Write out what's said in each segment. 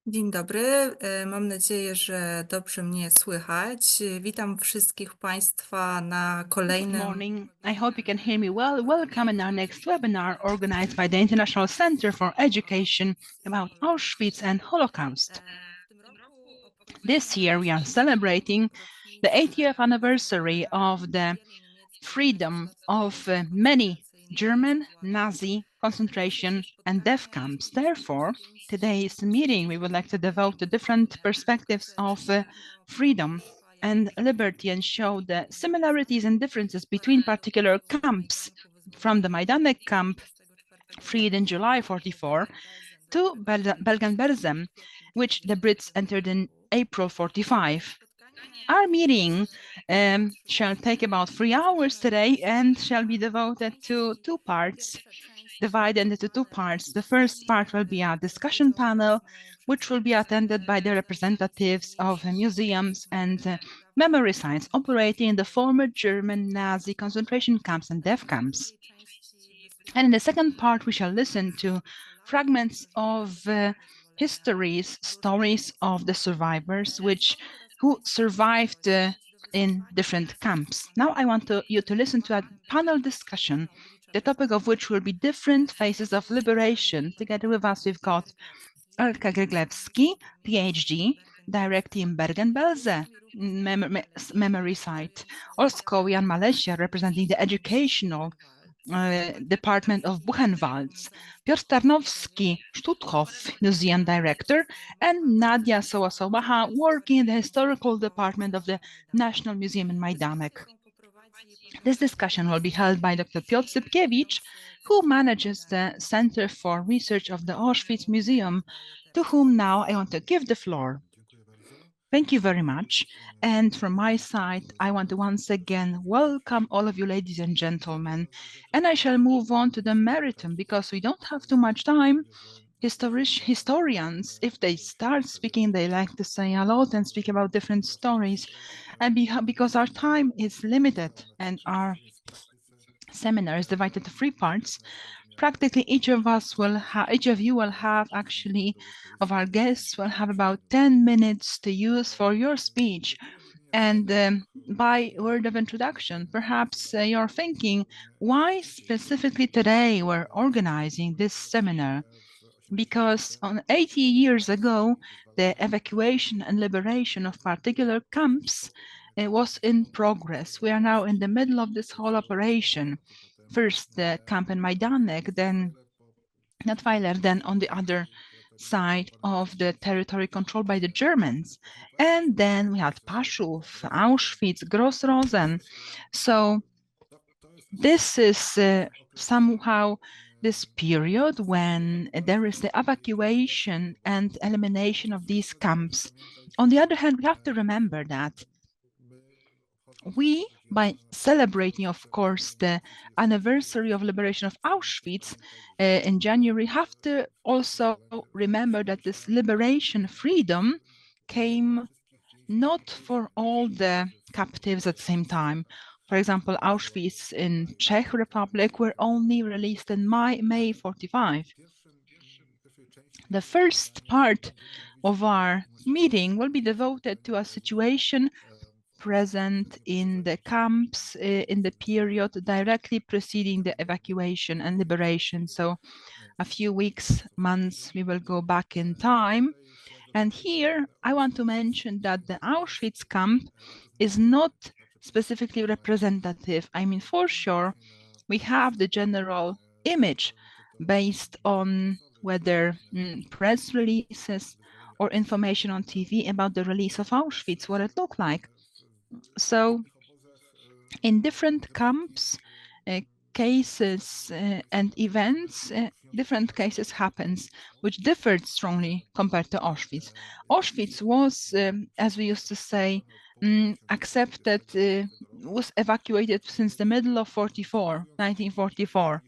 Dzień dobry, mam nadzieję, że dobrze mnie słychać. Witam wszystkich Państwa na Good kolejnym. morning. I hope you can hear me well. Welcome in our next webinar organized by the International Center for Education about Auschwitz and Holocaust. This year we are celebrating the 80th anniversary of the freedom of many German Nazi concentration and death camps. Therefore, today's meeting we would like to devote to different perspectives of freedom and liberty and show the similarities and differences between particular camps, from the Majdanek camp freed in July 44 to Bergen-Belsen, which the Brits entered in April 45. Our meeting shall take about 3 hours today and shall be devoted to two parts, divided into two parts. The first part will be a discussion panel, which will be attended by the representatives of museums and memory sites operating in the former German Nazi concentration camps and death camps. And in the second part, we shall listen to fragments of histories, stories of the survivors, who survived in different camps. Now I want you to listen to a panel discussion, the topic of which will be different phases of liberation. Together with us, we've got Elka Gryglewski, PhD, directly in Bergen-Belsen memory site. Also, Jan Malesia, representing the educational Department of Buchenwald, Piotr Tarnowski, Stutthof Museum Director, and Nadia Sołasowacha, working in the Historical Department of the National Museum in Majdanek. This discussion will be held by Dr. Piotr Sypkiewicz, who manages the Center for Research of the Auschwitz Museum, to whom now I want to give the floor. Thank you very much. And from my side, I want to once again welcome all of you, ladies and gentlemen. And I shall move on to the meritum because we don't have too much time. Historians, if they start speaking, they like to say a lot and speak about different stories. And because our time is limited and our seminar is divided into 3 parts, practically each of you will have actually, of our guests will have about 10 minutes to use for your speech. And by word of introduction, perhaps you're thinking, why specifically today we're organizing this seminar? Because 80 years ago, the evacuation and liberation of particular camps was in progress. We are now in the middle of this whole operation. First the camp in Majdanek, then Nattweiler, then on the other side of the territory controlled by the Germans. And then we had Paszów, Auschwitz, Gross-Rosen. So this is somehow this period when there is the evacuation and elimination of these camps. On the other hand, we have to remember that we, by celebrating, of course, the anniversary of liberation of Auschwitz in January, have to also remember that this liberation, freedom, came not for all the captives at the same time. For example, Auschwitz in Czech Republic were only released in May 45. The first part of our meeting will be devoted to a situation present in the camps in the period directly preceding the evacuation and liberation. So a few weeks, months, we will go back in time. And here I want to mention that the Auschwitz camp is not specifically representative. I mean, for sure, we have the general image based on whether press releases or information on TV about the release of Auschwitz, what it looked like. So in different camps, cases and events, different cases happens, which differed strongly compared to Auschwitz. Auschwitz was, as we used to say, accepted, was evacuated since the middle of 1944.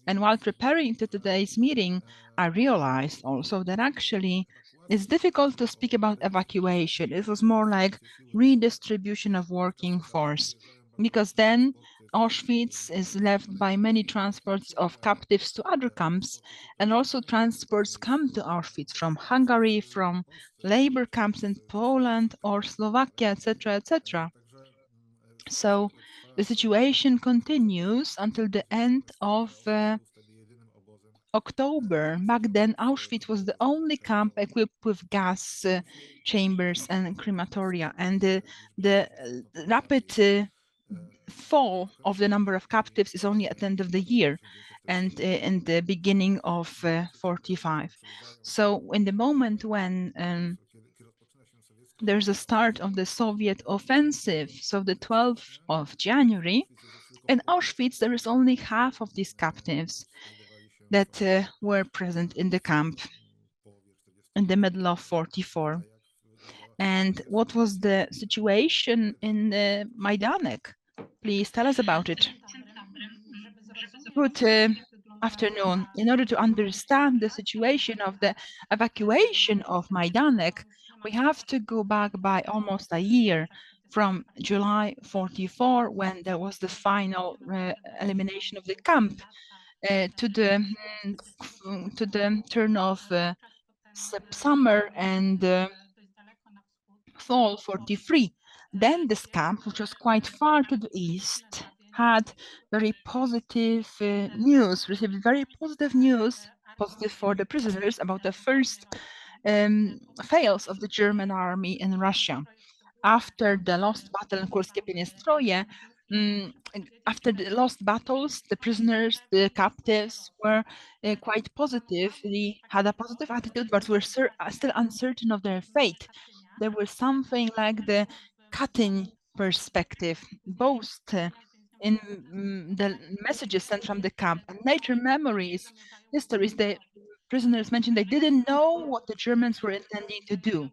And while preparing to today's meeting, I realized also that actually it's difficult to speak about evacuation. It was more like redistribution of working force. because then Auschwitz is left by many transports of captives to other camps, and also transports come to Auschwitz from Hungary, from labor camps in Poland or Slovakia, etc., etc. So the situation continues until the end of October. Back then, Auschwitz was the only camp equipped with gas chambers and crematoria, and the rapid fall of the number of captives is only at the end of the year and in the beginning of 45. So in the moment when there's a start of the Soviet offensive, so the 12th of January, in Auschwitz there is only half of these captives that were present in the camp in the middle of 44. And what was the situation in Majdanek? Please tell us about it. Good afternoon. In order to understand the situation of the evacuation of Majdanek, we have to go back by almost a year from July 44, when there was the final elimination of the camp, to the turn of summer and fall 43. Then this camp, which was quite far to the east, had very positive news, received very positive news, positive for the prisoners, about the first fails of the German army in Russia. After the lost battle in Kurskie Pinestroye, after the lost battles, the prisoners, the captives were quite positive. They had a positive attitude, but were still uncertain of their fate. There was something like the cutting perspective, both in the messages sent from the camp and later memories, histories. The prisoners mentioned they didn't know what the Germans were intending to do.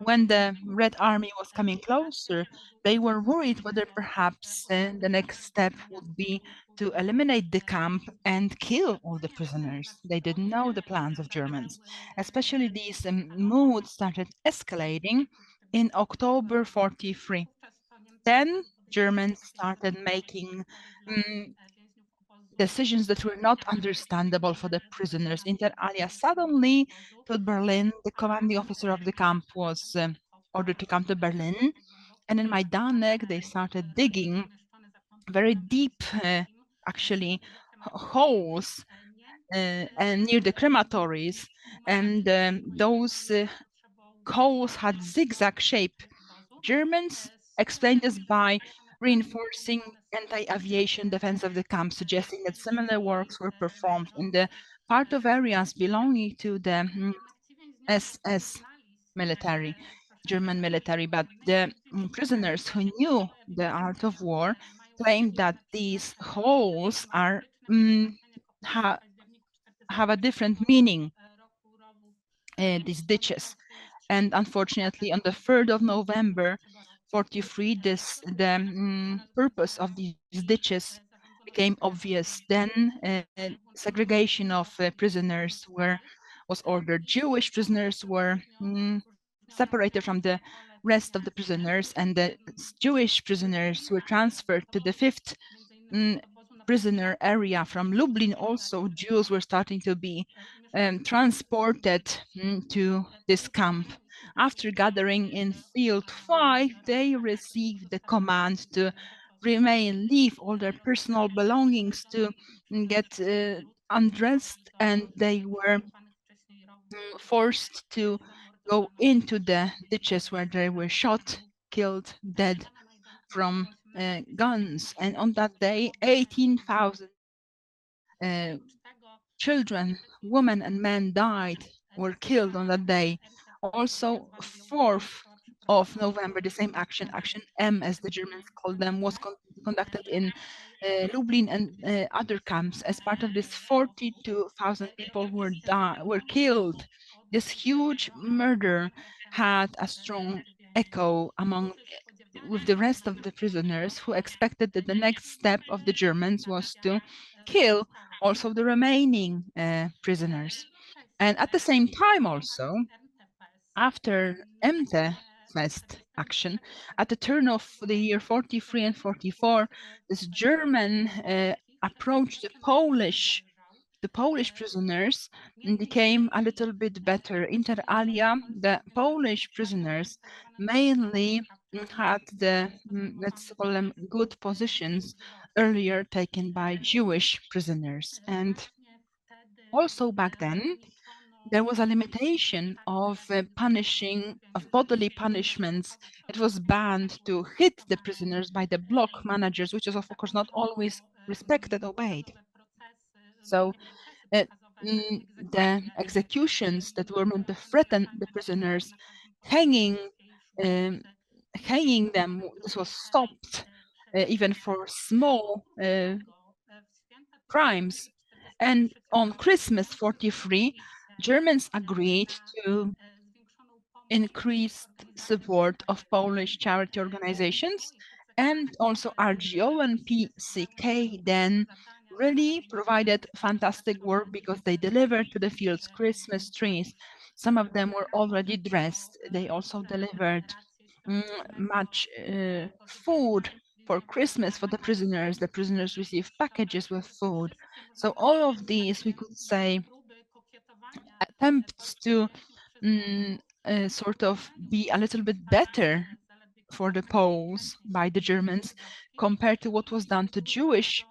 When the Red Army was coming closer, they were worried whether perhaps the next step would be to eliminate the camp and kill all the prisoners. They didn't know the plans of Germans. Especially these moods started escalating in October 43. Then Germans started making decisions that were not understandable for the prisoners. Inter alia, suddenly to Berlin, the commanding officer of the camp was ordered to come to Berlin. And in Majdanek, they started digging very deep, actually, holes and near the crematories. And those holes had zigzag shape. Germans explained this by reinforcing anti-aviation defense of the camp, suggesting that similar works were performed in the part of areas belonging to the SS military, German military. But the prisoners who knew the art of war claimed that these holes are have a different meaning, these ditches. And unfortunately, on the 3rd of November 43, the purpose of these ditches became obvious. Then segregation of prisoners was ordered. Jewish prisoners were separated from the rest of the prisoners, and the Jewish prisoners were transferred to the 5th prisoner area from Lublin. Also, Jews were starting to be transported to this camp. After gathering in Field 5, they received the command to remain, leave all their personal belongings, to get undressed, and they were forced to go into the ditches where they were shot, killed, dead from guns. And on that day, 18,000 children, women and men died, were killed on that day. Also, 4th of November, the same action M, as the Germans called them, was conducted in Lublin and other camps. As part of this, 42,000 people were killed. This huge murder had a strong echo with the rest of the prisoners, who expected that the next step of the Germans was to kill also the remaining prisoners. And at the same time also, after MT Fest, action. At the turn of the year 43 and 44, this German approach the Polish prisoners became a little bit better. Inter alia, the Polish prisoners mainly had the, let's call them, good positions earlier taken by Jewish prisoners. And also back then, there was a limitation of punishing, of bodily punishments. It was banned to hit the prisoners by the block managers, which is of course not always respected, obeyed. So uh, the executions that were meant to threaten the prisoners, hanging, um, hanging them, this was stopped even for small crimes. And on Christmas 43, Germans agreed to increased support of Polish charity organizations, and also RGO and PCK then really provided fantastic work because they delivered to the fields Christmas trees. Some of them were already dressed. They also delivered much food for Christmas for the prisoners. The prisoners received packages with food. So all of these, we could say, attempts to sort of be a little bit better for the Poles by the Germans compared to what was done to Jewish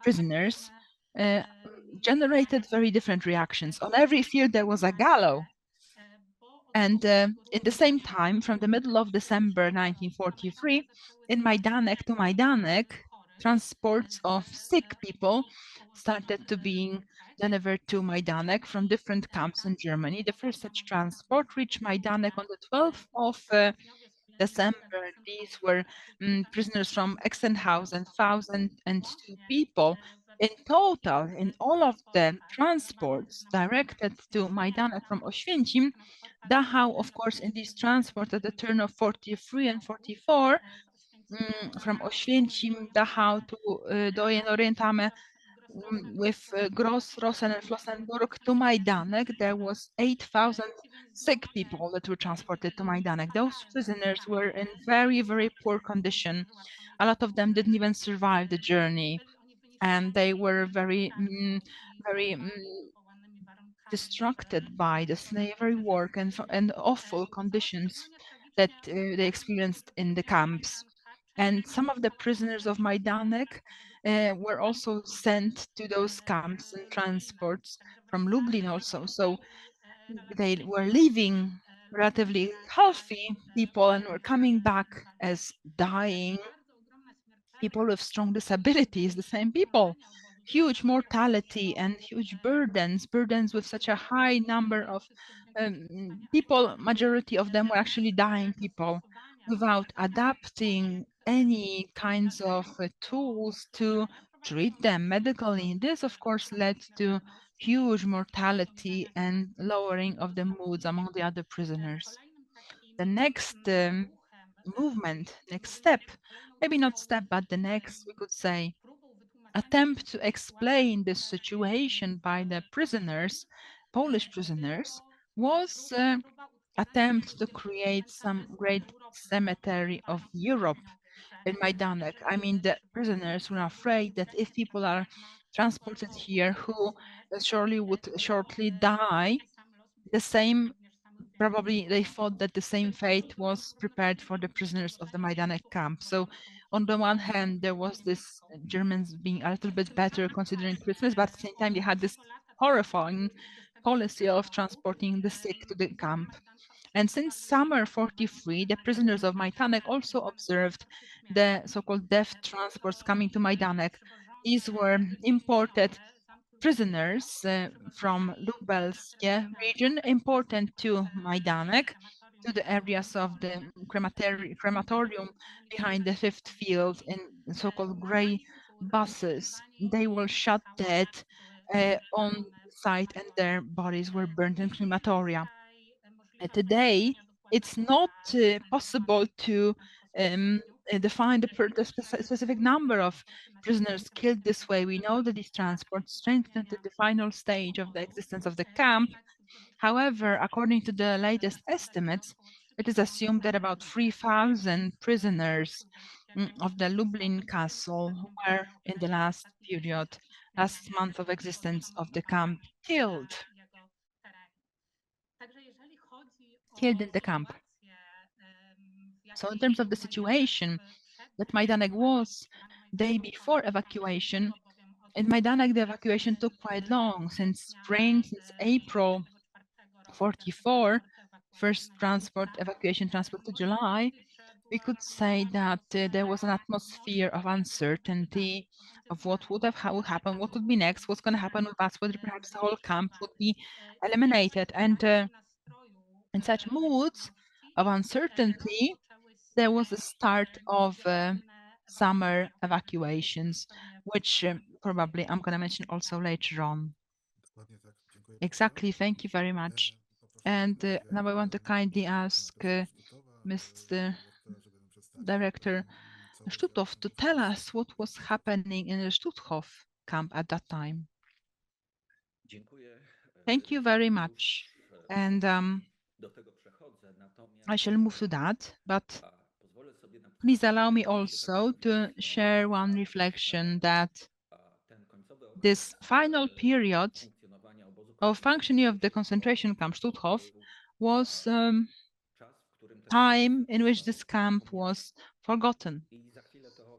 prisoners generated very different reactions. On every field there was a gallows. And in the same time, from the middle of December 1943, in Majdanek to Majdanek, transports of sick people started to being delivered to Majdanek from different camps in Germany. The first such transport reached Majdanek on the 12th of December. These were prisoners from Exenhausen, 1,002 people. In total, in all of the transports directed to Majdanek from Oświęcim, Dachau, of course, in these transports at the turn of 43 and 44, from Oświęcim, Dachau to Orientame, with Gross, Rosen, and Flossenburg to Majdanek, there was 8,000 sick people that were transported to Majdanek. Those prisoners were in very, very poor condition. A lot of them didn't even survive the journey, and they were very, very distracted by the slavery work and awful conditions that they experienced in the camps. And some of the prisoners of Majdanek were also sent to those camps and transports from Lublin also. So they were leaving relatively healthy people and were coming back as dying people with strong disabilities, the same people. Huge mortality and huge burdens with such a high number of people, majority of them were actually dying people without adapting any kinds of tools to treat them medically. This, of course, led to huge mortality and lowering of the moods among the other prisoners. The next movement, next step, maybe not step, but the next, we could say, attempt to explain this situation by the prisoners, Polish prisoners, was attempt to create some great cemetery of Europe in Majdanek. I mean, the prisoners were afraid that if people are transported here who surely would shortly die, the same, probably they thought that the same fate was prepared for the prisoners of the Majdanek camp. So on the one hand, there was this Germans being a little bit better considering Christmas, but at the same time, they had this horrifying policy of transporting the sick to the camp. And since summer 43, the prisoners of Majdanek also observed the so-called death transports coming to Majdanek. These were imported prisoners from Lubelskie region, important to Majdanek, to the areas of the crematorium behind the fifth field in so-called grey buses. They were shot dead on site and their bodies were burned in crematoria. Today, it's not possible to define the specific number of prisoners killed this way. We know that these transports strengthened the final stage of the existence of the camp. However, according to the latest estimates, it is assumed that about 3,000 prisoners of the Lublin castle were in the last month of existence of the camp killed in the camp. So in terms of the situation that Majdanek was day before evacuation, in Majdanek the evacuation took quite long, since spring, since April 44, first evacuation transport to July. We could say that there was an atmosphere of uncertainty of what would happen, what would be next, what's going to happen with us, whether perhaps the whole camp would be eliminated. And in such moods of uncertainty, there was a start of summer evacuations, which probably I'm going to mention also later on. Exactly, thank you very much. And now I want to kindly ask Mr. Director Stutthof to tell us what was happening in the Stutthof camp at that time. Thank you very much. And I shall move to that, but please allow me also to share one reflection that this final period of functioning of the concentration camp Stutthof was time in which this camp was forgotten.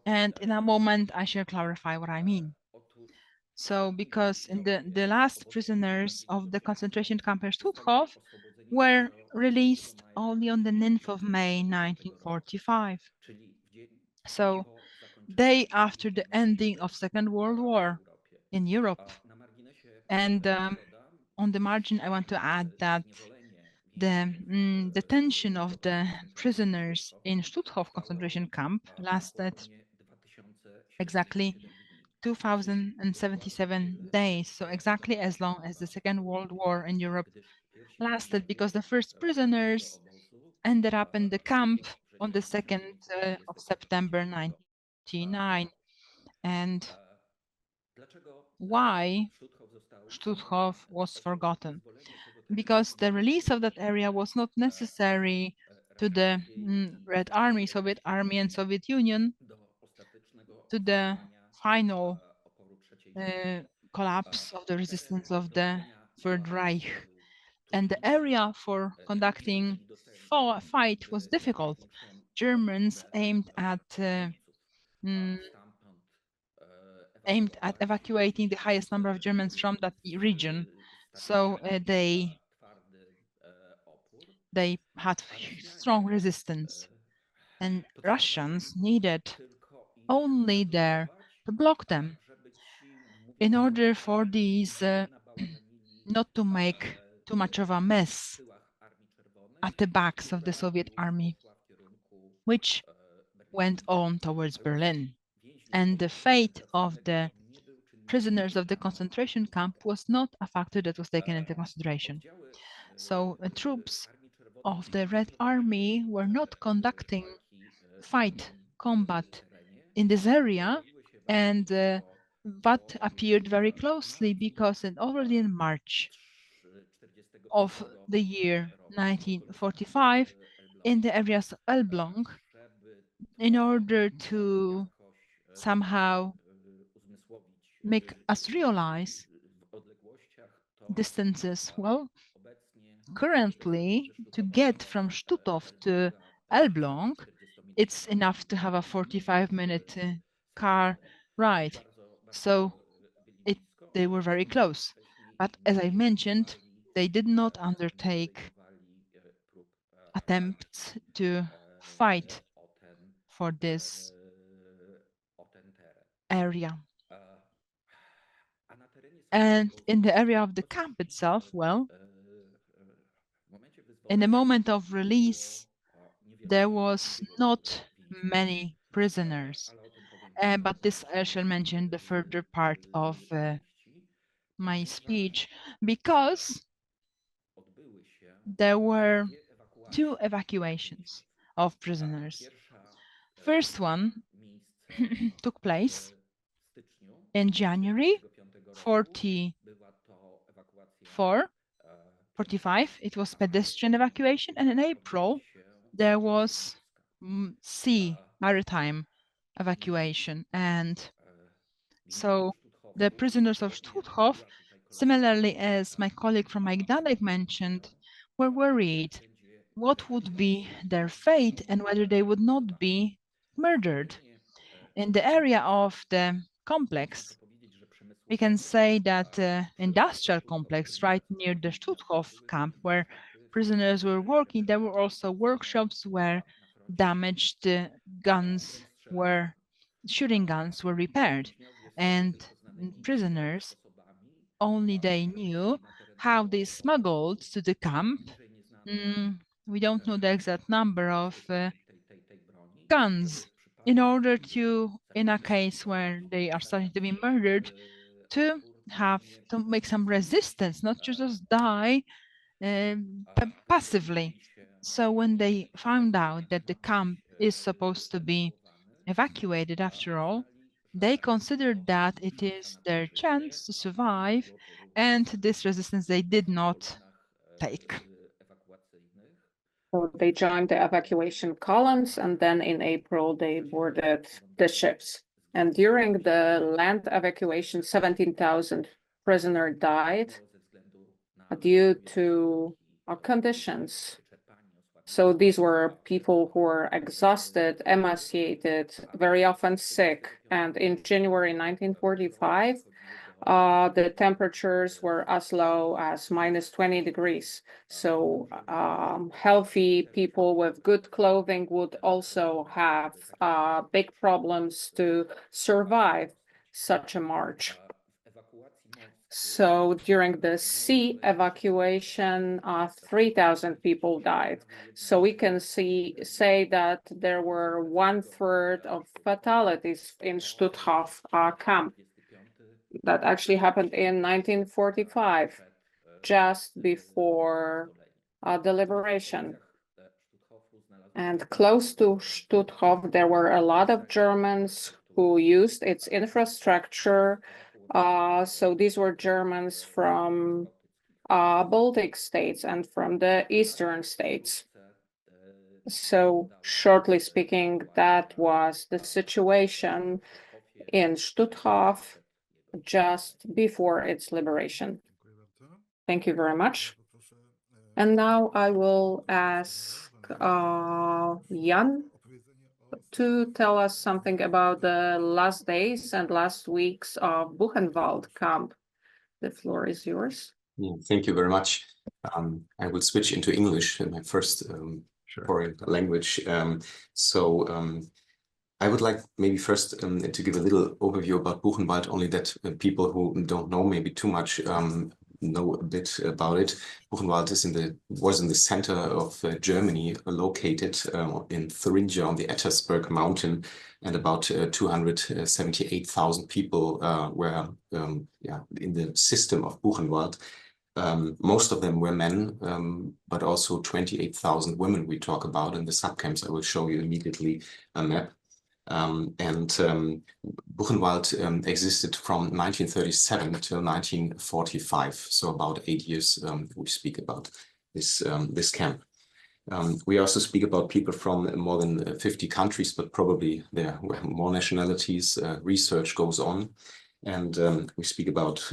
And in a moment, I shall clarify what I mean. So, because in the last prisoners of the concentration camp in Stutthof were released only on the 9th of May 1945. So, day after the ending of Second World War in Europe. And on the margin, I want to add that the detention of the prisoners in Stutthof concentration camp lasted exactly 2077 days, so exactly as long as the Second World War in Europe lasted, because the first prisoners ended up in the camp on the 2nd of September 1999. And why Stutthof was forgotten? Because the release of that area was not necessary to the Red Army, Soviet Army and Soviet Union, to the final collapse of the resistance of the Third Reich. And the area for conducting fight was difficult. Germans aimed at evacuating the highest number of Germans from that region. So they had strong resistance, and Russians needed only there to block them in order for these not to make too much of a mess at the backs of the Soviet army, which went on towards Berlin. And the fate of the prisoners of the concentration camp was not a factor that was taken into consideration. So troops of the Red Army were not conducting combat in this area, and that appeared very closely because already in March of the year 1945, in the areas of Elbląg, in order to somehow make us realize distances. Well, currently, to get from Stutthof to Elbląg, it's enough to have a 45-minute car ride. So they were very close. But as I mentioned, they did not undertake attempts to fight for this area. And in the area of the camp itself, well, in the moment of release, there was not many prisoners. But this I shall mention the further part of my speech, because there were two evacuations of prisoners. First one took place in January 45. It was pedestrian evacuation, and in April there was maritime evacuation, and so the prisoners of Stutthof, similarly as my colleague from Magdalek mentioned, were worried what would be their fate and whether they would not be murdered. In the area of the complex, we can say that the industrial complex right near the Stutthof camp where prisoners were working, there were also workshops where damaged shooting guns were repaired, and prisoners only they knew how they smuggled to the camp. We don't know the exact number of guns in order to, in a case where they are starting to be murdered, to make some resistance, not to just die passively. So when they found out that the camp is supposed to be evacuated after all, they considered that it is their chance to survive, and this resistance they did not take. So they joined the evacuation columns, and then in April they boarded the ships. And during the land evacuation, 17,000 prisoners died due to conditions. So these were people who were exhausted, emaciated, very often sick. And in January 1945, the temperatures were as low as -20 degrees. So healthy people with good clothing would also have big problems to survive such a march. So during the sea evacuation, 3,000 people died. So we can say that there were 1/3 of fatalities in Stutthof camp. That actually happened in 1945, just before the liberation. And close to Stutthof, there were a lot of Germans who used its infrastructure. So these were Germans from Baltic states and from the eastern states. So shortly speaking, that was the situation in Stutthof just before its liberation. Thank you very much. And now I will ask Jan to tell us something about the last days and last weeks of Buchenwald camp. The floor is yours. Yeah, thank you very much. I will switch into English in my first foreign language. I would like maybe first to give a little overview about Buchenwald, only that people who don't know maybe too much know a bit about it. Buchenwald was in the center of Germany, located in Thuringia on the Ettersberg mountain, and about 278,000 people were in the system of Buchenwald. Most of them were men, but also 28,000 women we talk about in the subcamps. I will show you immediately a map. Buchenwald existed from 1937 till 1945, so about 8 years we speak about this camp. We also speak about people from more than 50 countries, but probably there were more nationalities. Research goes on, and we speak about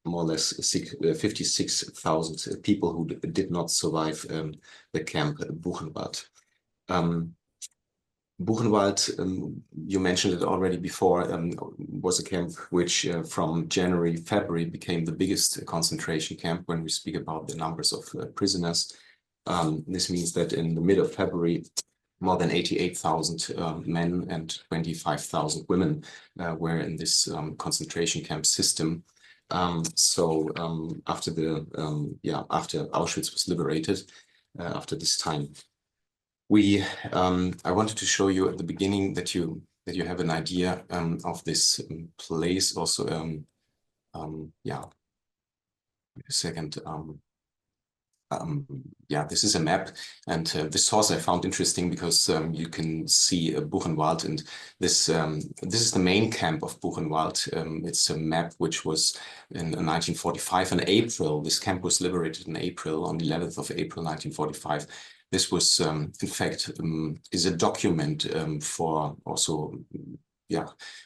more or less 56,000 people who did not survive the camp Buchenwald. Buchenwald, you mentioned it already before, was a camp which from January, February became the biggest concentration camp when we speak about the numbers of prisoners. This means that in the middle of February, more than 88,000 men and 25,000 women were in this concentration camp system. After Auschwitz was liberated, after this time. I wanted to show you at the beginning that you have an idea of this place. Also, wait a second. This is a map, and this source I found interesting because you can see Buchenwald, and this is the main camp of Buchenwald. It's a map which was in 1945 in April. This camp was liberated in April, on the 11th of April 1945. This was, in fact, is a document for also,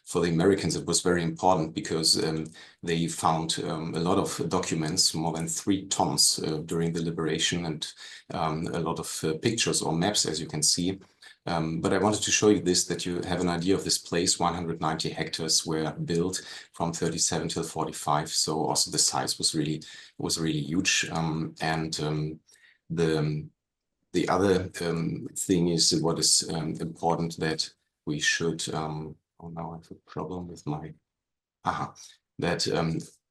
for the Americans. It was very important because they found a lot of documents, more than 3 tons during the liberation, and a lot of pictures or maps, as you can see. But I wanted to show you this, that you have an idea of this place. 190 hectares were built from 37 till 45. So also the size was really huge. The other thing is what is important, that we should, oh, now I have a problem with my, that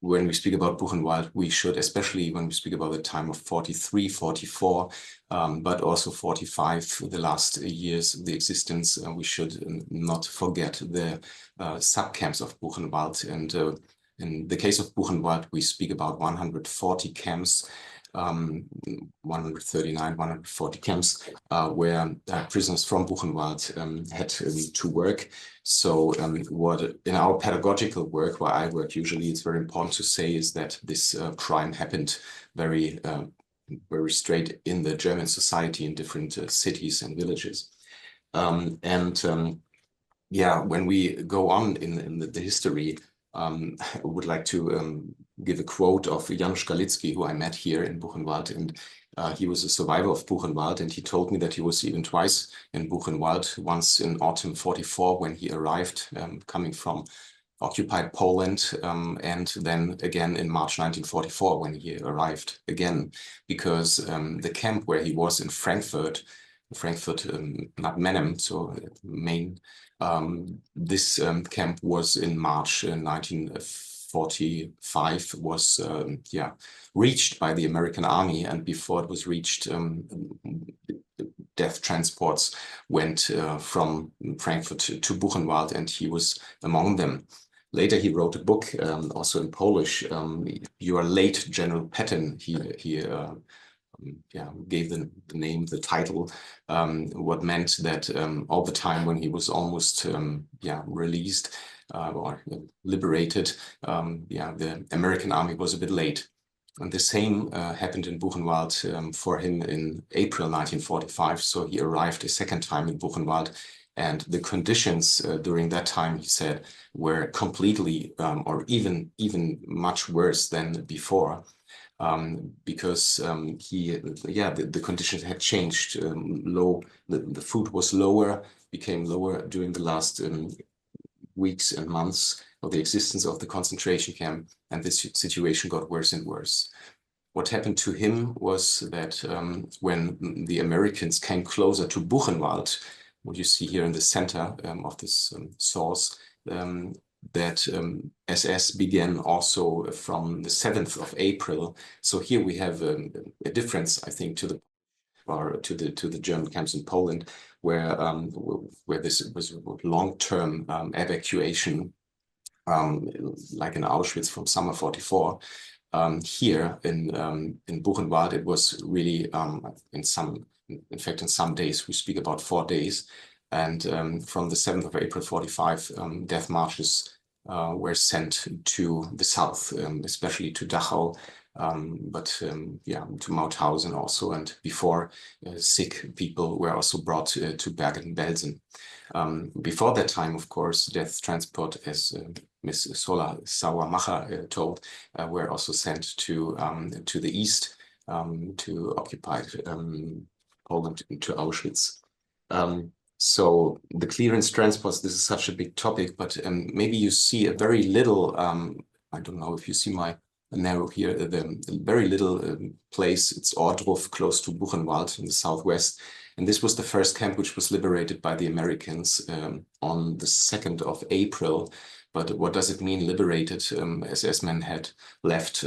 when we speak about Buchenwald, we should, especially when we speak about the time of 43, 44, but also 45, the last years of the existence, we should not forget the sub-camps of Buchenwald. And in the case of Buchenwald, we speak about 140 camps, 139, 140 camps, where prisoners from Buchenwald had to work. So what in our pedagogical work, where I work usually, it's very important to say is that this crime happened very straight in the German society in different cities and villages. When we go on in the history, I would like to give a quote of Janusz Galicki, who I met here in Buchenwald, and he was a survivor of Buchenwald, and he told me that he was even twice in Buchenwald, once in autumn 44 when he arrived, coming from occupied Poland, and then again in March 1944 when he arrived again, because the camp where he was in Frankfurt, not Menem, so Maine, this camp was in March 1945, was reached by the American army, and before it was reached, death transports went from Frankfurt to Buchenwald, and he was among them. Later, he wrote a book, also in Polish, You Are Late, General Patton. He gave the name, the title, what meant that all the time when he was almost released or liberated, the American army was a bit late. And the same happened in Buchenwald for him in April 1945. So he arrived a second time in Buchenwald, and the conditions during that time, he said, were completely or even much worse than before. Because the conditions had changed. The food was lower, became lower during the last weeks and months of the existence of the concentration camp, and this situation got worse and worse. What happened to him was that when the Americans came closer to Buchenwald, what you see here in the center of this source, that SS began also from the 7th of April. So here we have a difference, I think, to the German camps in Poland, where this was long-term evacuation, like in Auschwitz from summer 44. Here in Buchenwald, it was really in some days, we speak about 4 days. And from the 7th of April 45, death marches were sent to the south, especially to Dachau, but to Mauthausen also. And before, sick people were also brought to Bergen-Belsen. Before that time, of course, death transport, as Ms. Sola Sauermacher told, were also sent to the east, to occupied Poland, to Auschwitz. So the clearance transports, this is such a big topic, but maybe you see a very little, I don't know if you see my narrow here, the very little place, it's Ohrdruf, close to Buchenwald in the southwest. And this was the first camp which was liberated by the Americans on the 2nd of April. But what does it mean, liberated? SS men had left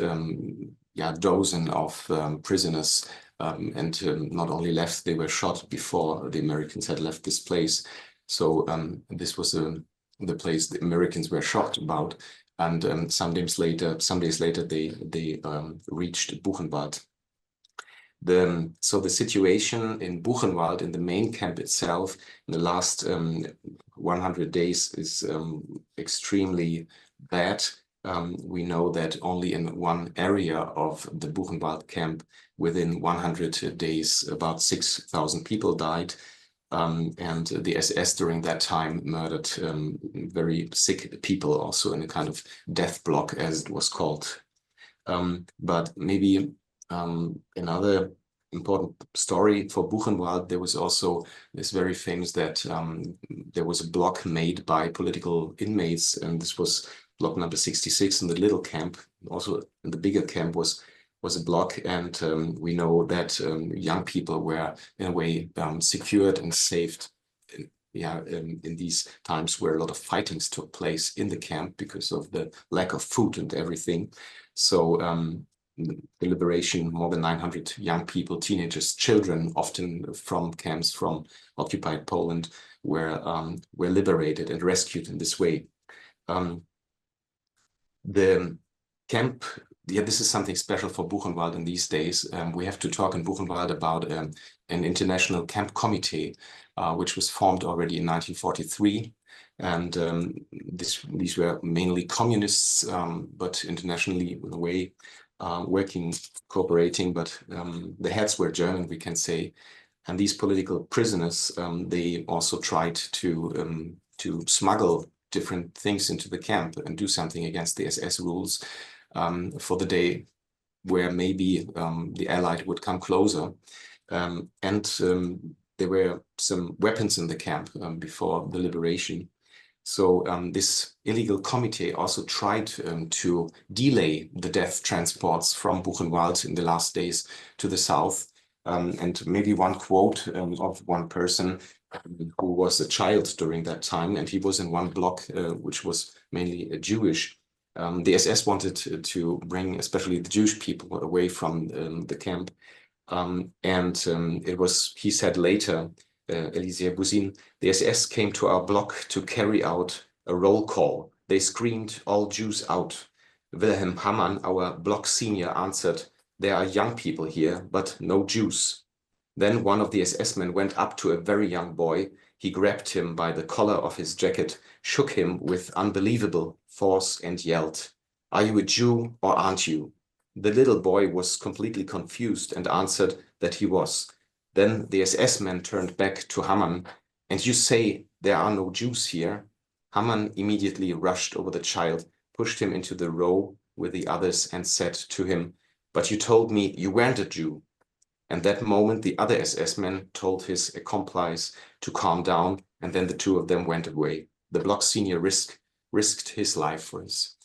dozens of prisoners, and not only left, they were shot before the Americans had left this place. So this was the place the Americans were shocked about. And some days later, they reached Buchenwald. So the situation in Buchenwald, in the main camp itself, in the last 100 days is extremely bad. we know that only in one area of the Buchenwald camp, within 100 days, about 6,000 people died. And the SS during that time murdered very sick people, also in a kind of death block, as it was called. But maybe another important story for Buchenwald, there was also this very famous that there was a block made by political inmates, and this was block number 66 in the little camp. Also in the bigger camp was a block, and we know that young people were in a way secured and saved in these times where a lot of fightings took place in the camp because of the lack of food and everything. So the liberation, more than 900 young people, teenagers, children, often from camps from occupied Poland, were liberated and rescued in this way. The camp, this is something special for Buchenwald in these days. We have to talk in Buchenwald about an international camp committee, which was formed already in 1943. And these were mainly communists, but internationally in a way working, cooperating, but the heads were German, we can say. And these political prisoners, they also tried to smuggle different things into the camp and do something against the SS rules for the day where maybe the Allied would come closer. There were some weapons in the camp before the liberation. So this illegal committee also tried to delay the death transports from Buchenwald in the last days to the south. And maybe one quote of one person who was a child during that time, and he was in one block which was mainly Jewish. The SS wanted to bring especially the Jewish people away from the camp. It was, he said later, Elisir Buzin, the SS came to our block to carry out a roll call. They screamed all Jews out. Wilhelm Hammann, our block senior, answered, there are young people here, but no Jews. Then one of the SS men went up to a very young boy. He grabbed him by the collar of his jacket, shook him with unbelievable force and yelled, are you a Jew or aren't you? The little boy was completely confused and answered that he was. Then the SS man turned back to Hammann, and you say there are no Jews here? Hammann immediately rushed over the child, pushed him into the row with the others and said to him, but you told me you weren't a Jew. And that moment the other SS man told his accomplice to calm down, and then the two of them went away. The block senior risked his life for us.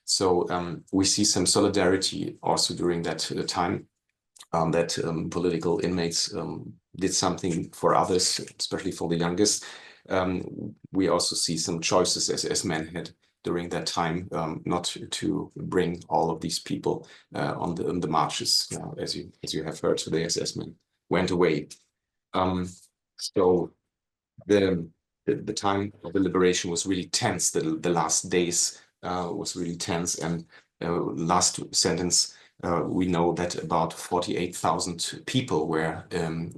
So we see some solidarity also during that time. That political inmates did something for others, especially for the youngest. We also see some choices as men had during that time, not to bring all of these people on the marches, as you have heard. So the SS men went away. So the time of the liberation was really tense. The last days was really tense, and last sentence. We know that about 48,000 people were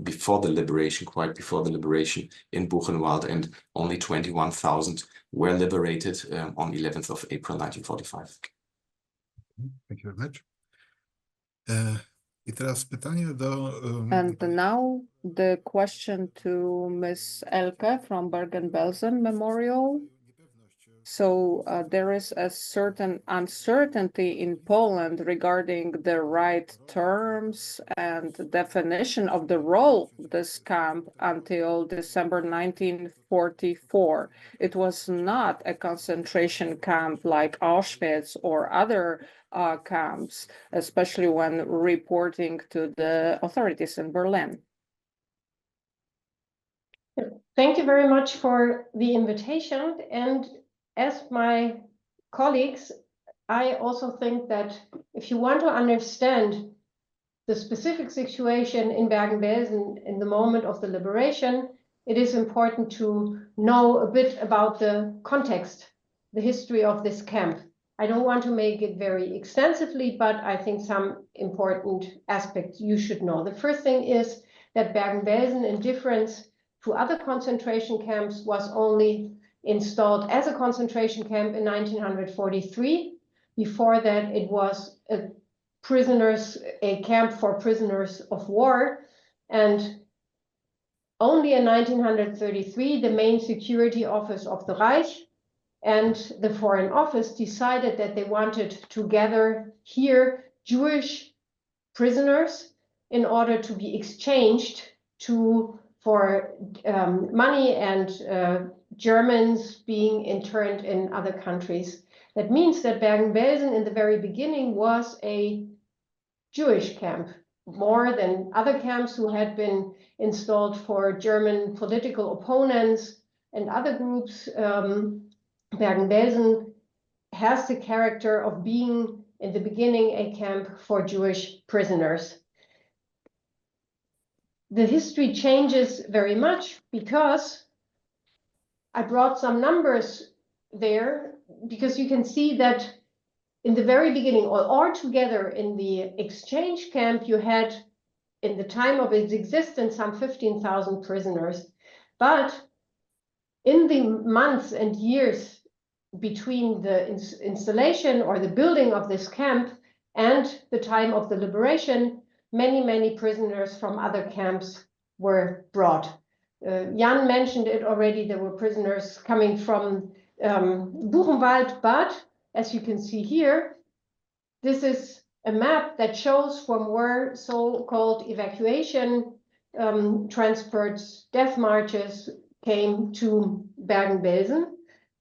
before the liberation, quite before the liberation in Buchenwald, and only 21,000 were liberated on 11th of April 1945. Thank you very much. I teraz pytanie do... And now the question to Ms. Elke from Bergen-Belsen Memorial. So there is a certain uncertainty in Poland regarding the right terms and definition of the role of this camp until December 1944. It was not a concentration camp like Auschwitz or other camps, especially when reporting to the authorities in Berlin. Thank you very much for the invitation. And as my colleagues, I also think that if you want to understand the specific situation in Bergen-Belsen in the moment of the liberation, it is important to know a bit about the context, the history of this camp. I don't want to make it very extensively, but I think some important aspects you should know. The first thing is that Bergen-Belsen, in difference to other concentration camps, was only installed as a concentration camp in 1943. Before that, it was a camp for prisoners of war. And only in 1933, the main security office of the Reich and the Foreign Office decided that they wanted to gather here Jewish prisoners in order to be exchanged for money and Germans being interned in other countries. That means that Bergen-Belsen in the very beginning was a Jewish camp, more than other camps who had been installed for German political opponents and other groups. Bergen-Belsen has the character of being in the beginning a camp for Jewish prisoners. The history changes very much because I brought some numbers there, because you can see that in the very beginning, or altogether in the exchange camp, you had, in the time of its existence, some 15,000 prisoners. But in the months and years between the installation or the building of this camp and the time of the liberation, many, many prisoners from other camps were brought. Jan mentioned it already, there were prisoners coming from Buchenwald, but as you can see here, this is a map that shows from where so-called evacuation transports, death marches came to Bergen-Belsen.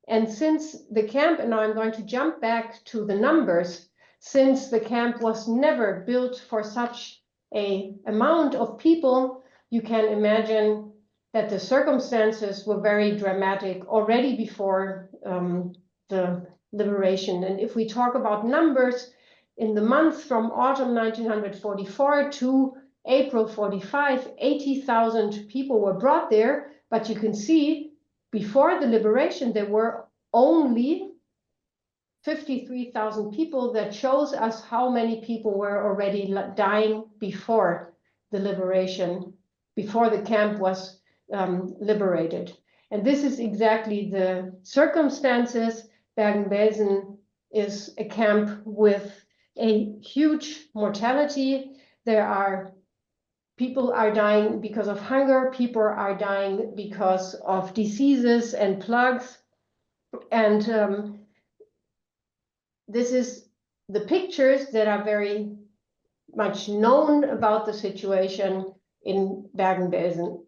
And since the camp, and now I'm going to jump back to the numbers, since the camp was never built for such an amount of people, you can imagine that the circumstances were very dramatic already before the liberation. And if we talk about numbers, in the months from autumn 1944 to April 45, 80,000 people were brought there. But you can see, before the liberation, there were only 53,000 people. That shows us how many people were already dying before the liberation, before the camp was liberated. And this is exactly the circumstances. Bergen-Belsen is a camp with a huge mortality. People are dying because of hunger, people are dying because of diseases and plagues. And this is the pictures that are very much known about the situation in Bergen-Belsen.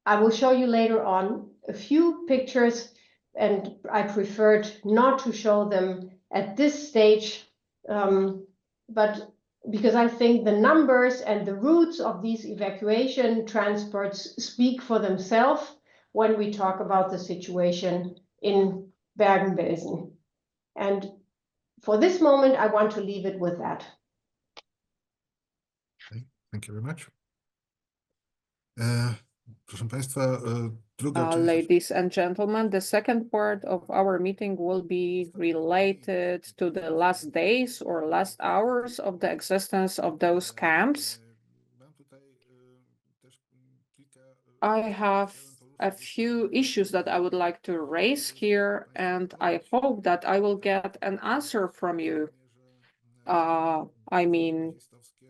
I will show you later on a few pictures, and I preferred not to show them at this stage, but because I think the numbers and the routes of these evacuation transports speak for themselves when we talk about the situation in Bergen-Belsen. And for this moment, I want to leave it with that. Okay, thank you very much. Proszę Państwa, druga część... Ladies and gentlemen, the second part of our meeting will be related to the last days or last hours of the existence of those camps. I have a few issues that I would like to raise here, and I hope that I will get an answer from you. I mean,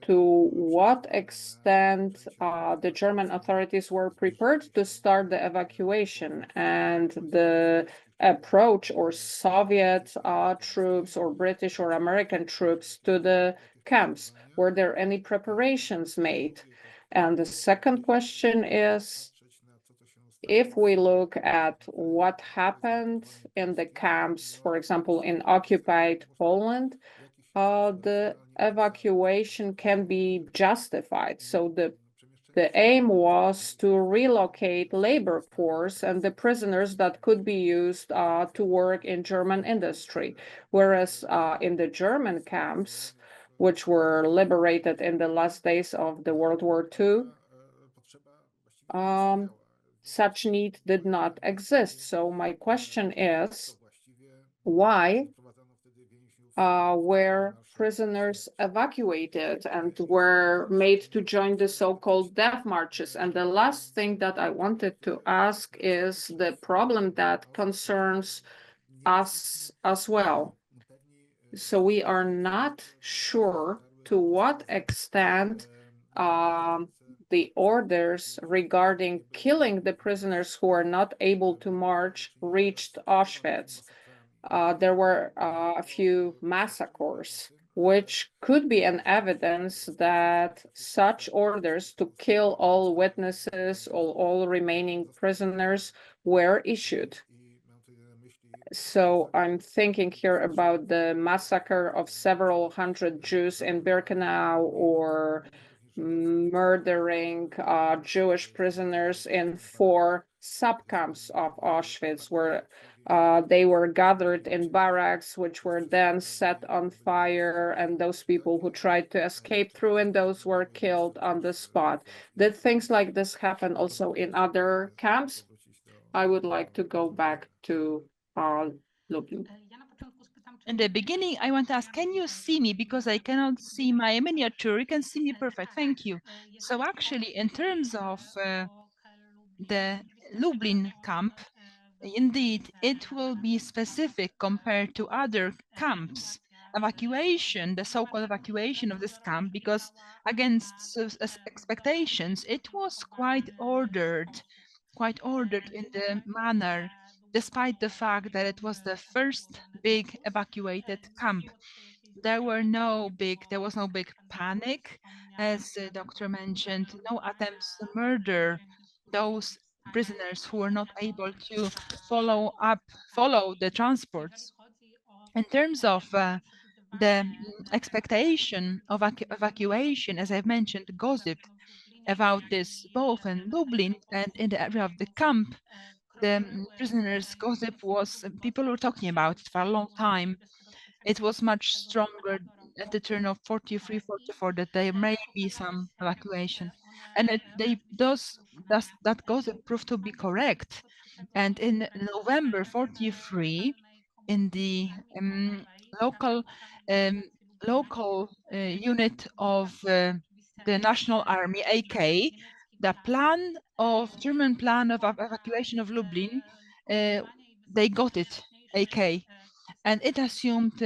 to what extent the German authorities were prepared to start the evacuation, and the approach or Soviet troops or British or American troops to the camps. Were there any preparations made? And the second question is, if we look at what happened in the camps, for example, in occupied Poland, the evacuation can be justified. So the aim was to relocate labor force and the prisoners that could be used to work in German industry. Whereas in the German camps, which were liberated in the last days of the World War II, such need did not exist. So my question is, why where prisoners evacuated and were made to join the so-called death marches. And the last thing that I wanted to ask is the problem that concerns us as well. So we are not sure to what extent the orders regarding killing the prisoners who are not able to march reached Auschwitz. There were a few massacres, which could be an evidence that such orders to kill all witnesses or all remaining prisoners were issued. So I'm thinking here about the massacre of several hundred Jews in Birkenau, or murdering Jewish prisoners in 4 subcamps of Auschwitz, where they were gathered in barracks, which were then set on fire, and those people who tried to escape through windows were killed on the spot. Did things like this happen also in other camps? I would like to go back to Lublin. In the beginning, I want to ask, can you see me? Because I cannot see my miniature. You can see me perfect. Thank you. So actually, in terms of the Lublin camp, indeed, it will be specific compared to other camps. Evacuation, the so-called evacuation of this camp, because against expectations, it was quite ordered in the manner, despite the fact that it was the first big evacuated camp. There was no big panic, as the doctor mentioned, no attempts to murder those prisoners who were not able to follow the transports. In terms of the expectation of evacuation, as I've mentioned, gossip about this both in Lublin and in the area of the camp. The prisoners' gossip was, people were talking about it for a long time. It was much stronger at the turn of 43, 44, that there may be some evacuation. And that gossip proved to be correct. And in November 43, in the local unit of the National Army, AK, the German plan of evacuation of Lublin, they got it, AK, and it assumed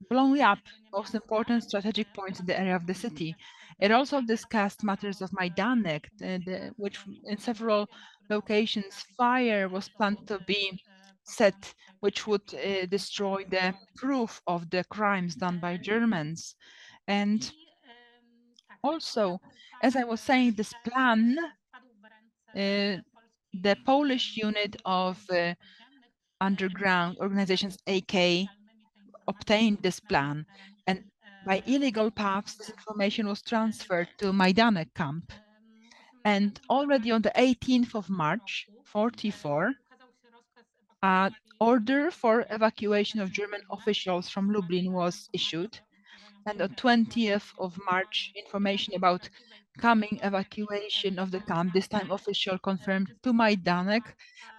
blowing up most important strategic points in the area of the city. It also discussed matters of Majdanek, which in several locations fire was planned to be set, which would destroy the proof of the crimes done by Germans. And also, as I was saying, this plan, the Polish unit of underground organizations, AK, obtained this plan, and by illegal paths, this information was transferred to Majdanek camp. And already on the 18th of March, 44, an order for evacuation of German officials from Lublin was issued. And on 20th of March, information about coming evacuation of the camp, this time official, confirmed to Majdanek.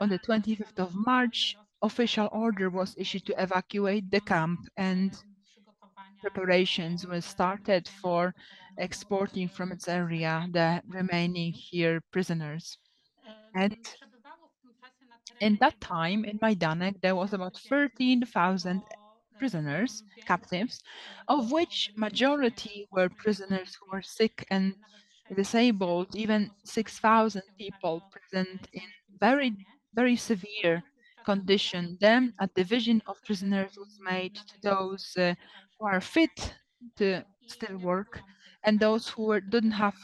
On the 25th of March, official order was issued to evacuate the camp, and preparations were started for exporting from its area the remaining here prisoners. And in that time, in Majdanek, there was about 13,000 prisoners, captives, of which majority were prisoners who were sick and disabled, even 6,000 people present in very, very severe condition. Then a division of prisoners was made to those who are fit to still work, and those who didn't have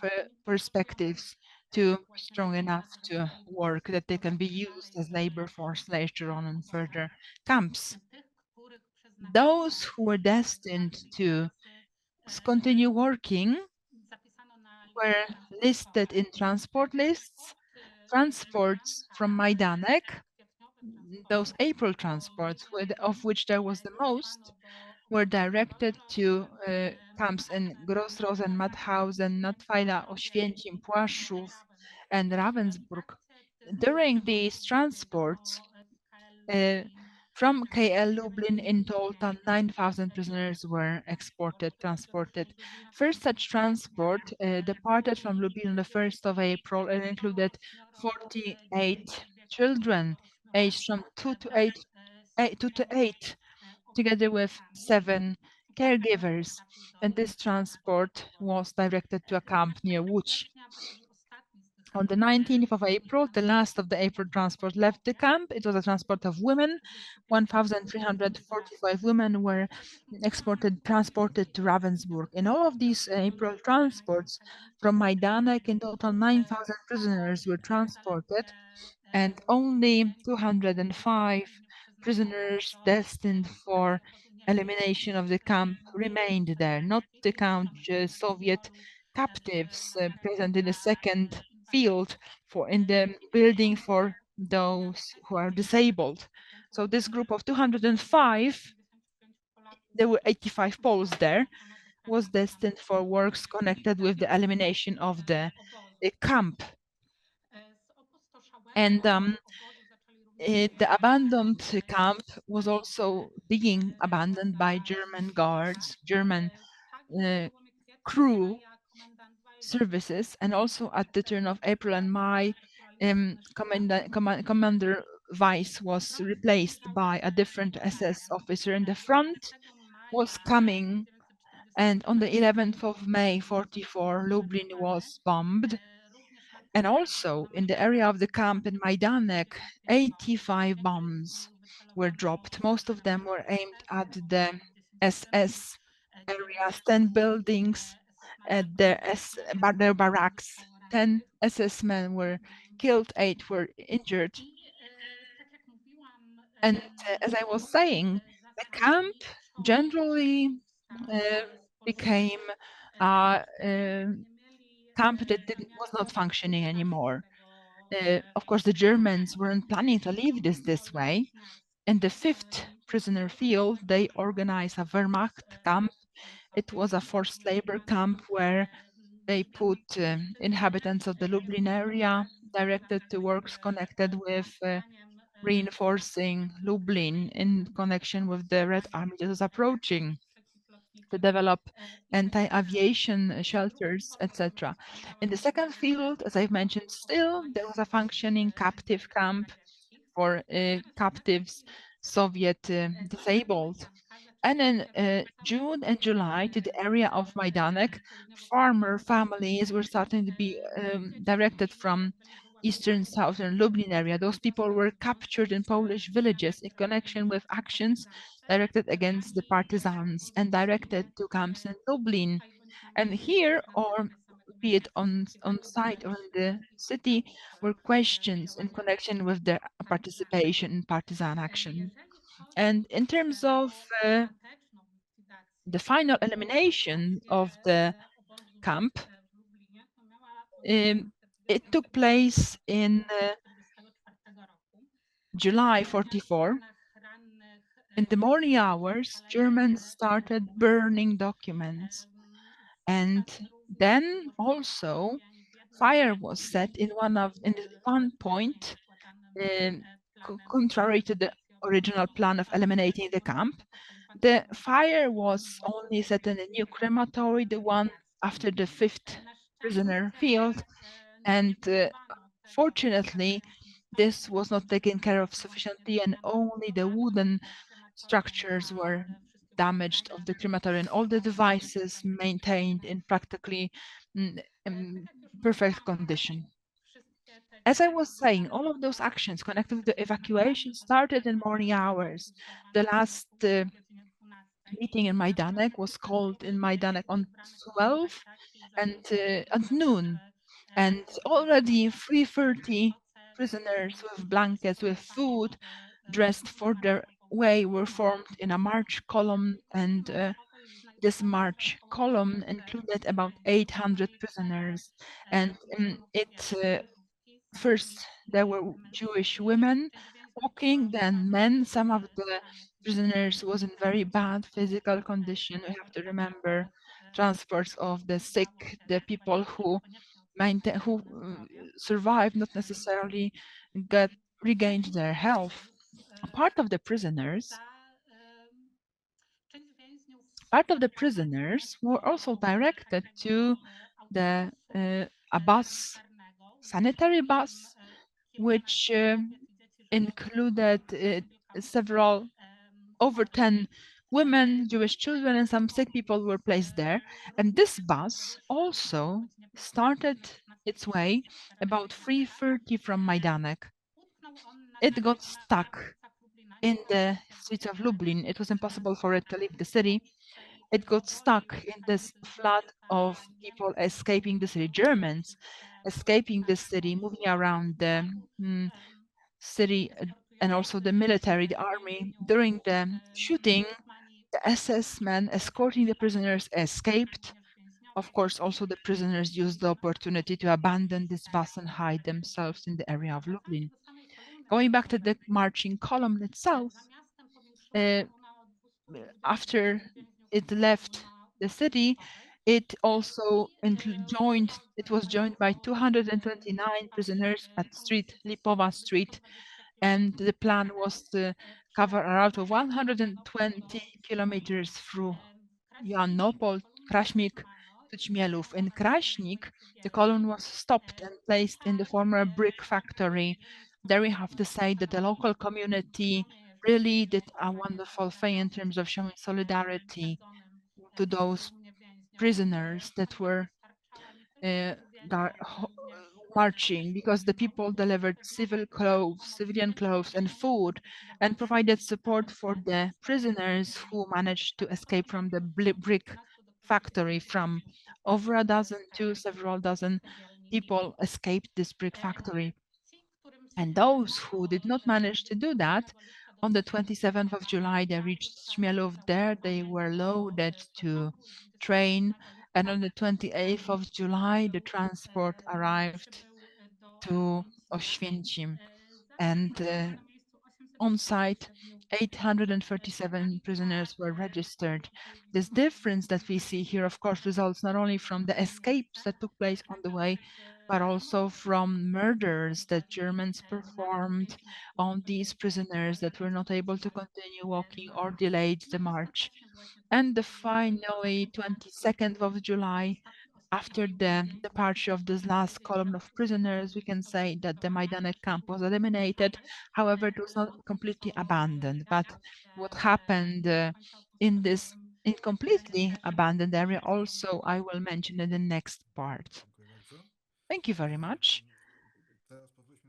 perspectives to be strong enough to work, that they can be used as labor force later on in further camps. Those who were destined to continue working were listed in transport lists. Transports from Majdanek, those April transports, of which there was the most, were directed to camps in Grossrosen, Mauthausen, Nattweiler, Oświęcim, Płaszczów, and Ravensbrück. During these transports, From KL Lublin, in total, 9,000 prisoners were transported. First such transport departed from Lublin on the 1st of April and included 48 children aged from 2 to 8, together with 7 caregivers. And this transport was directed to a camp near Łódź. On the 19th of April, the last of the April transport left the camp. It was a transport of women. 1,345 women were transported to Ravensburg. In all of these April transports from Majdanek, in total 9,000 prisoners were transported, and only 205 prisoners destined for elimination of the camp remained there, not to count Soviet captives present in the second field in the building for those who are disabled. So this group of 205, there were 85 Poles there, was destined for works connected with the elimination of the camp. And the abandoned camp was also being abandoned by German guards, German crew services, and also at the turn of April and May, Commander Weiss was replaced by a different SS officer, and the front was coming. And on the 11th of May, 44, Lublin was bombed. And also in the area of the camp in Majdanek, 85 bombs were dropped. Most of them were aimed at the SS areas, 10 buildings, at their barracks. 10 SS men were killed, 8 were injured. And as I was saying, the camp generally became a camp that was not functioning anymore. Of course, the Germans weren't planning to leave this way. In the 5th prisoner field, they organized a Wehrmacht camp. It was a forced labor camp where they put inhabitants of the Lublin area directed to works connected with reinforcing Lublin in connection with the Red Army that was approaching, to develop anti-aviation shelters, etc. In the second field, as I've mentioned, still there was a functioning captive camp for captives, Soviet disabled. And in June and July, to the area of Majdanek, farmer families were starting to be directed from eastern, southern Lublin area. Those people were captured in Polish villages in connection with actions directed against the partisans and directed to camps in Lublin. And here, or be it on site or in the city, were questions in connection with their participation in partisan action. And in terms of the final elimination of the camp, it took place in July 44. In the morning hours, Germans started burning documents. And then also fire was set in one point, contrary to the original plan of eliminating the camp. The fire was only set in a new crematory, the one after the 5th prisoner field, and fortunately this was not taken care of sufficiently, and only the wooden structures were damaged of the crematorium. All the devices maintained in practically perfect condition. As I was saying, all of those actions connected with the evacuation started in morning hours. The last meeting in Majdanek was called in Majdanek on 12 and at noon. And already 330 prisoners with blankets, with food, dressed for their way, were formed in a march column, and this march column included about 800 prisoners. And first there were Jewish women walking, then men. Some of the prisoners was in very bad physical condition. We have to remember transports of the sick, the people who survived, not necessarily regained their health. part of the prisoners were also directed to the a bus, sanitary bus, which included several over 10 women, Jewish children, and some sick people were placed there. And this bus also started its way about 3:30 from Majdanek. It got stuck in the streets of Lublin. It was impossible for it to leave the city. It got stuck in this flood of people escaping the city, Germans escaping the city, moving around the city, and also the military, the army. During the shooting, the SS men escorting the prisoners escaped. Of course, also the prisoners used the opportunity to abandon this bus and hide themselves in the area of Lublin. Going back to the marching column itself, after it left the city, it also was joined by 229 prisoners at Lipova Street, and the plan was to cover a route of 120 kilometers through Janopol, Kraśnik to Ćmielów. In Kraśnik, the column was stopped and placed in the former brick factory. There we have to say that the local community really did a wonderful thing in terms of showing solidarity to those prisoners that were marching, because the people delivered civilian clothes and food, and provided support for the prisoners who managed to escape from the brick factory. From over a dozen to several dozen people escaped this brick factory. And those who did not manage to do that, on the 27th of July, they reached Śmielów. There they were loaded to train, and on the 28th of July, the transport arrived to Oświęcim, and on site, 837 prisoners were registered. This difference that we see here, of course, results not only from the escapes that took place on the way, but also from murders that Germans performed on these prisoners that were not able to continue walking or delayed the march. And the finally 22nd of July, after the departure of this last column of prisoners, we can say that the Majdanek camp was eliminated. However, it was not completely abandoned. But what happened in this incompletely abandoned area also I will mention in the next part. Thank you very much.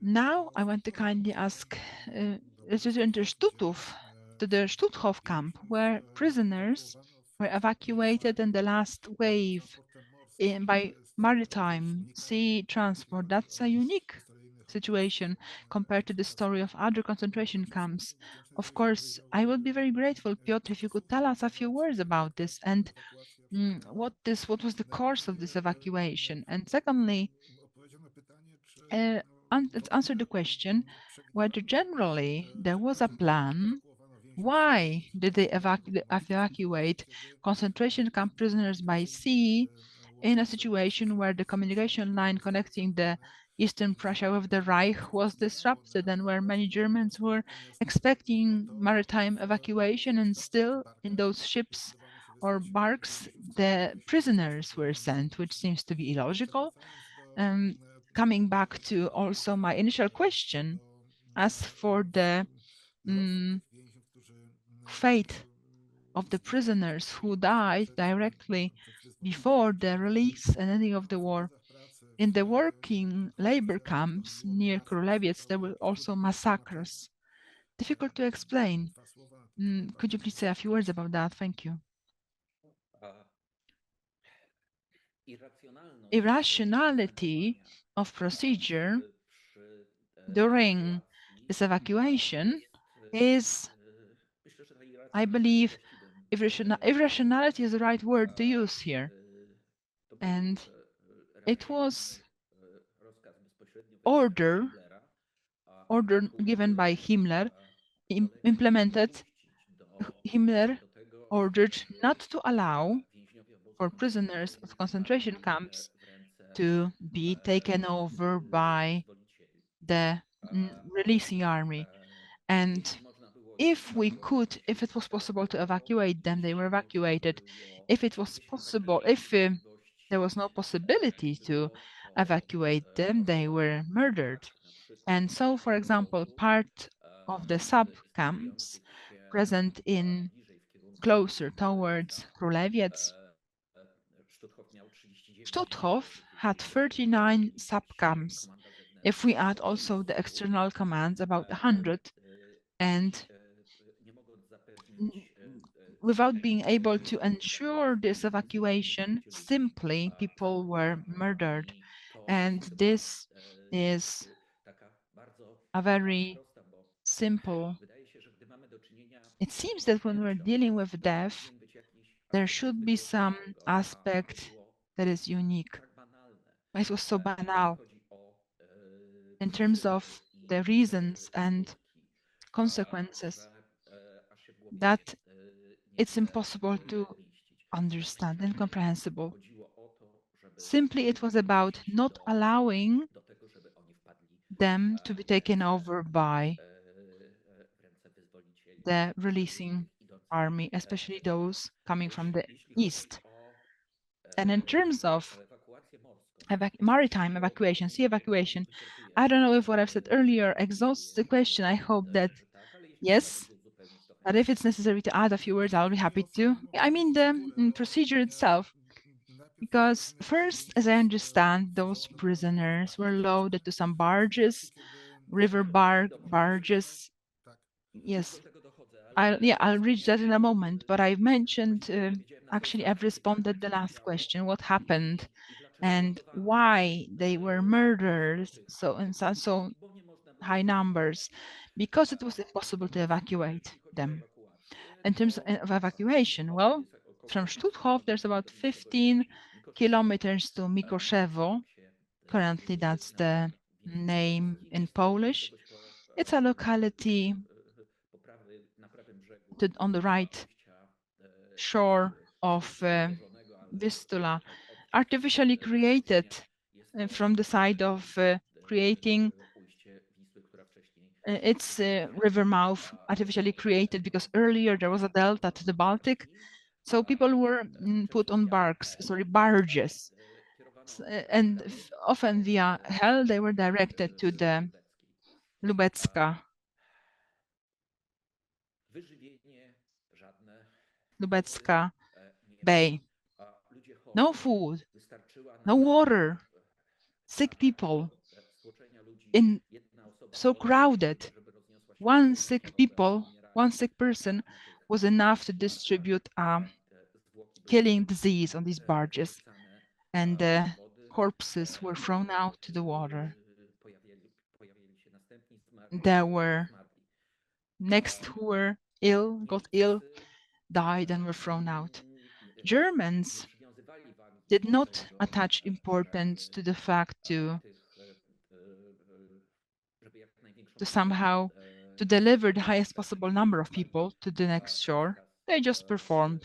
Now I want to kindly ask let's return to Stutów, to the Stutthof camp, where prisoners were evacuated in the last wave by maritime sea transport. That's a unique situation compared to the story of other concentration camps. Of course, I would be very grateful, Piotr, if you could tell us a few words about this, and what was the course of this evacuation. And secondly, let's answer the question whether generally there was a plan. Why did they evacuate concentration camp prisoners by sea in a situation where the communication line connecting the Eastern Prussia with the Reich was disrupted, and where many Germans were expecting maritime evacuation, and still in those ships or barks the prisoners were sent, which seems to be illogical? Coming back to also my initial question, as for the fate of the prisoners who died directly before the release and ending of the war, in the working labor camps near Królewiec, there were also massacres. Difficult to explain. Could you please say a few words about that? Thank you. Irrationality of procedure during this evacuation is, I believe, irrationality is the right word to use here. And it was order given by Himmler, implemented. Himmler ordered not to allow for prisoners of concentration camps to be taken over by the releasing army. And if it was possible to evacuate them, they were evacuated. If it was possible, if there was no possibility to evacuate them, they were murdered. And so, for example, part of the sub-camps present in closer towards Królewiec, Stutthof had 39 sub-camps. If we add also the external commands, about 100, and without being able to ensure this evacuation, simply people were murdered. And this is a very simple. It seems that when we're dealing with death, there should be some aspect that is unique. It was so banal in terms of the reasons and consequences that it's impossible to understand, incomprehensible. Simply, it was about not allowing them to be taken over by the releasing army, especially those coming from the east. And in terms of maritime evacuation, sea evacuation, I don't know if what I've said earlier exhausts the question. I hope that yes, but if it's necessary to add a few words, I'll be happy to. I mean the procedure itself, because first, as I understand, those prisoners were loaded to some barges, river barges. Yes, I'll reach that in a moment, but I've mentioned, actually I've responded the last question, what happened and why they were murdered so in so high numbers, because it was impossible to evacuate them. In terms of evacuation, well, from Stutthof there's about 15 kilometers to Mikoszewo. Currently that's the name in Polish. It's a locality on the right shore of Vistula, artificially created from the side of creating its river mouth, artificially created because earlier there was a delta to the Baltic. So people were put on barges, and often via hell they were directed to the Lubecka Bay. No food, no water, sick people, in so crowded. One sick person was enough to distribute a killing disease on these barges, and the corpses were thrown out to the water. There were next who were ill, got ill, died, and were thrown out. Germans did not attach importance to the fact to somehow to deliver the highest possible number of people to the next shore. They just performed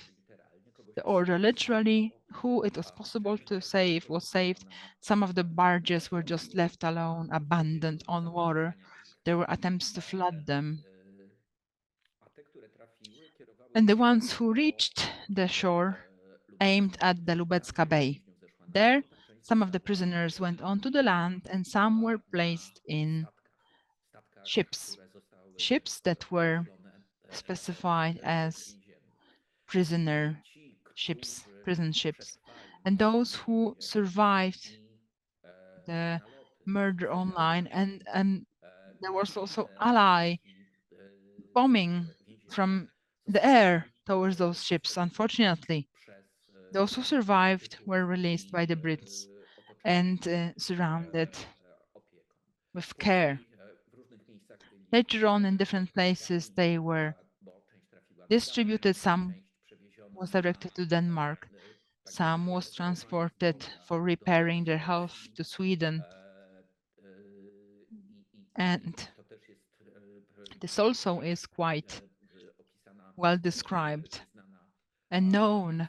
the order literally. Who it was possible to save was saved. Some of the barges were just left alone, abandoned on water. There were attempts to flood them. And the ones who reached the shore aimed at the Lubecka Bay. There, some of the prisoners went onto the land and some were placed in ships that were specified as prison ships. And those who survived the murder online, and there was also ally bombing from the air towards those ships. Unfortunately, those who survived were released by the Brits and surrounded with care. Later on, in different places, they were distributed. Some was directed to Denmark. Some was transported for repairing their health to Sweden. And this also is quite well described and known.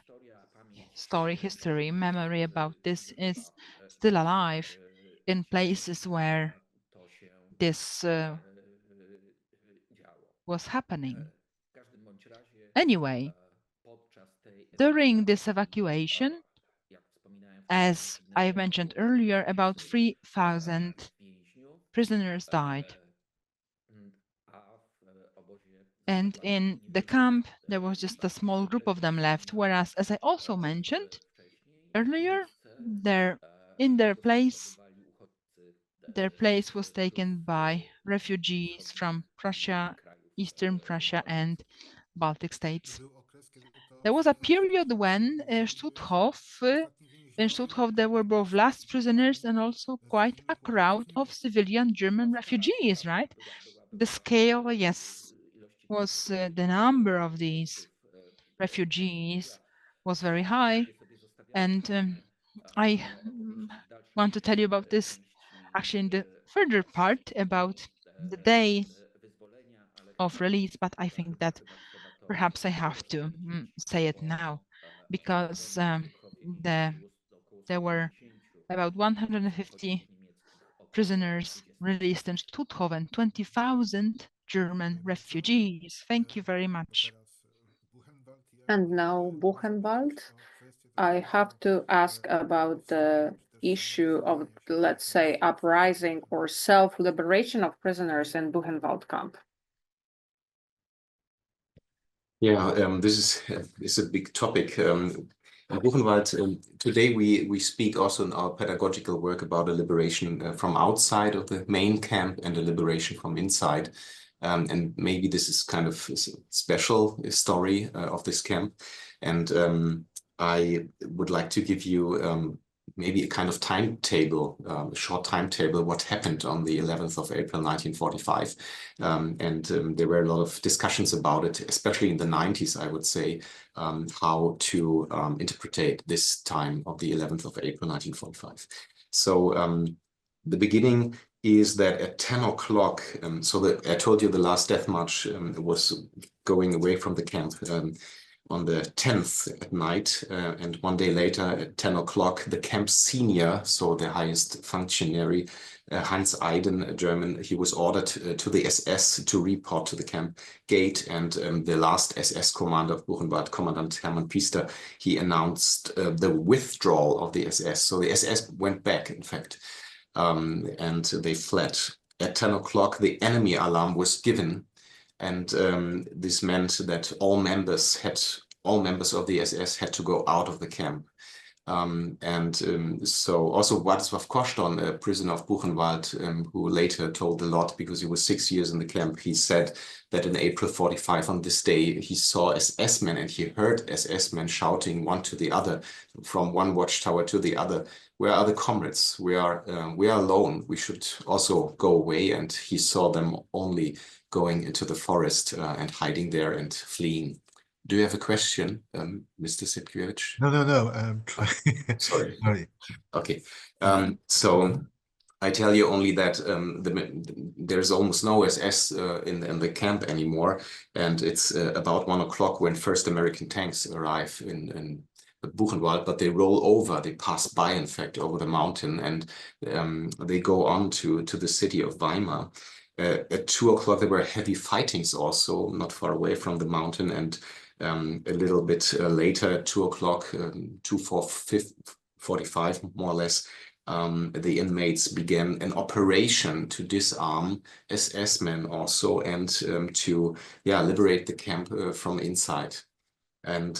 History, memory about this is still alive in places where this was happening. Anyway, during this evacuation, as I mentioned earlier, about 3,000 prisoners died. And in the camp, there was just a small group of them left, whereas, as I also mentioned earlier, in their place was taken by refugees from Prussia, Eastern Prussia, and Baltic states. There was a period when in Stutthof there were both last prisoners and also quite a crowd of civilian German refugees, right? The scale, yes, was the number of these refugees was very high. And I want to tell you about this actually in the further part about the day of release, but I think that perhaps I have to say it now, because there were about 150 prisoners released in Stutthof and 20,000 German refugees. Thank you very much. And now Buchenwald. I have to ask about the issue of, let's say, uprising or self-liberation of prisoners in Buchenwald camp. Yeah, this is a big topic. In Buchenwald, today we speak also in our pedagogical work about a liberation from outside of the main camp and a liberation from inside. And maybe this is kind of a special story of this camp. And I would like to give you maybe a kind of timetable, a short timetable, what happened on the 11th of April, 1945. There were a lot of discussions about it, especially in the 90s, I would say, how to interpret this time of the 11th of April, 1945. So the beginning is that at 10 o'clock, I told you the last death march was going away from the camp on the 10th at night, and one day later at 10 o'clock, the camp senior, so the highest functionary, Hans Eiden, a German, he was ordered to the SS to report to the camp gate, and the last SS commander of Buchenwald, Commandant Hermann Piester, he announced the withdrawal of the SS. So the SS went back, in fact, and they fled. At 10 o'clock, the enemy alarm was given, and this meant that all members of the SS had to go out of the camp. So also Władysław Koszton, a prisoner of Buchenwald, who later told a lot because he was 6 years in the camp, he said that in April 45, on this day, he saw SS men and he heard SS men shouting one to the other from one watchtower to the other. Where are the comrades? We are alone. We should also go away. And he saw them only going into the forest and hiding there and fleeing. Do you have a question, Mr. Sitkiewicz? No. Sorry. Sorry. Okay. So I tell you only that there's almost no SS in the camp anymore, and it's about 1 o'clock when first American tanks arrive in Buchenwald, but they roll over, they pass by, in fact, over the mountain, and they go on to the city of Weimar. At 2 o'clock, there were heavy fightings also, not far away from the mountain, and a little bit later, at 2 o'clock, 2:45, more or less, the inmates began an operation to disarm SS men also, and to liberate the camp from inside. And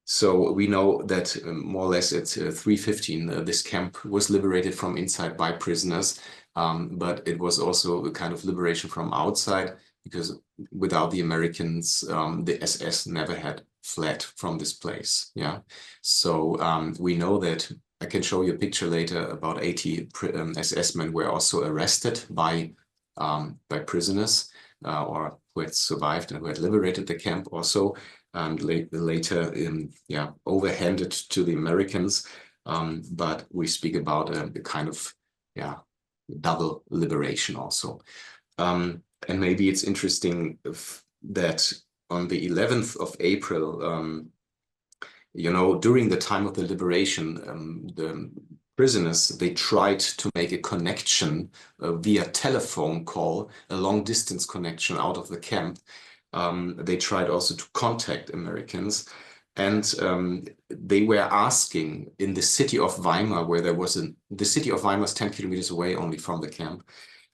so we know that more or less at 3:15, this camp was liberated from inside by prisoners, but it was also a kind of liberation from outside, because without the Americans, the SS never had fled from this place. Yeah, so we know that, I can show you a picture later, about 80 SS men were also arrested by prisoners or who had survived and who had liberated the camp also, and later overhanded to the Americans. But we speak about a kind of double liberation also. And maybe it's interesting that on the 11th of April, during the time of the liberation, the prisoners, they tried to make a connection via telephone call, a long distance connection out of the camp. They tried also to contact Americans, and they were asking in the city of Weimar, where there was the city of Weimar is 10 kilometers away only from the camp,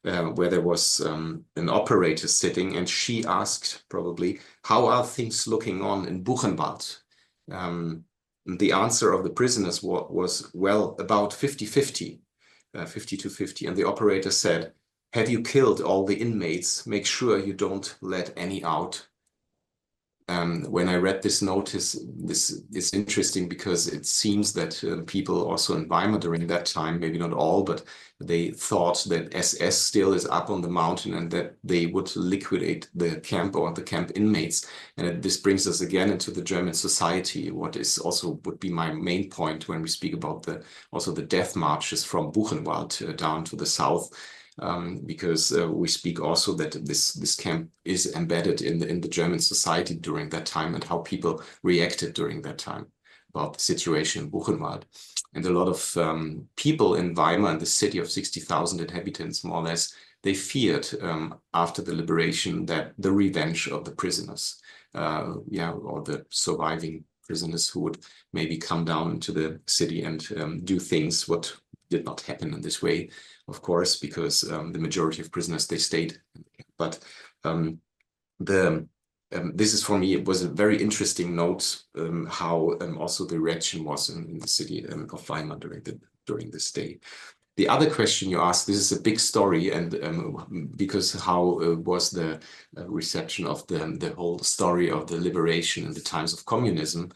where there was an operator sitting, and she asked probably, how are things looking on in Buchenwald? The answer of the prisoners was well, about 50-50, 50-50. And the operator said, have you killed all the inmates? Make sure you don't let any out. When I read this notice, this is interesting because it seems that people also in Weimar during that time, maybe not all, but they thought that SS still is up on the mountain and that they would liquidate the camp or the camp inmates. And this brings us again into the German society, what is also would be my main point when we speak about also the death marches from Buchenwald down to the south. Because we speak also that this camp is embedded in the German society during that time and how people reacted during that time about the situation in Buchenwald. And a lot of people in Weimar, in the city of 60,000 inhabitants, more or less, they feared after the liberation that the revenge of the prisoners, or the surviving prisoners who would maybe come down into the city and do things what did not happen in this way, of course, because the majority of prisoners, they stayed. But this is, for me, it was a very interesting note how also the reaction was in the city of Weimar during this day. The other question you asked, this is a big story, and because how was the reception of the whole story of the liberation in the times of communism?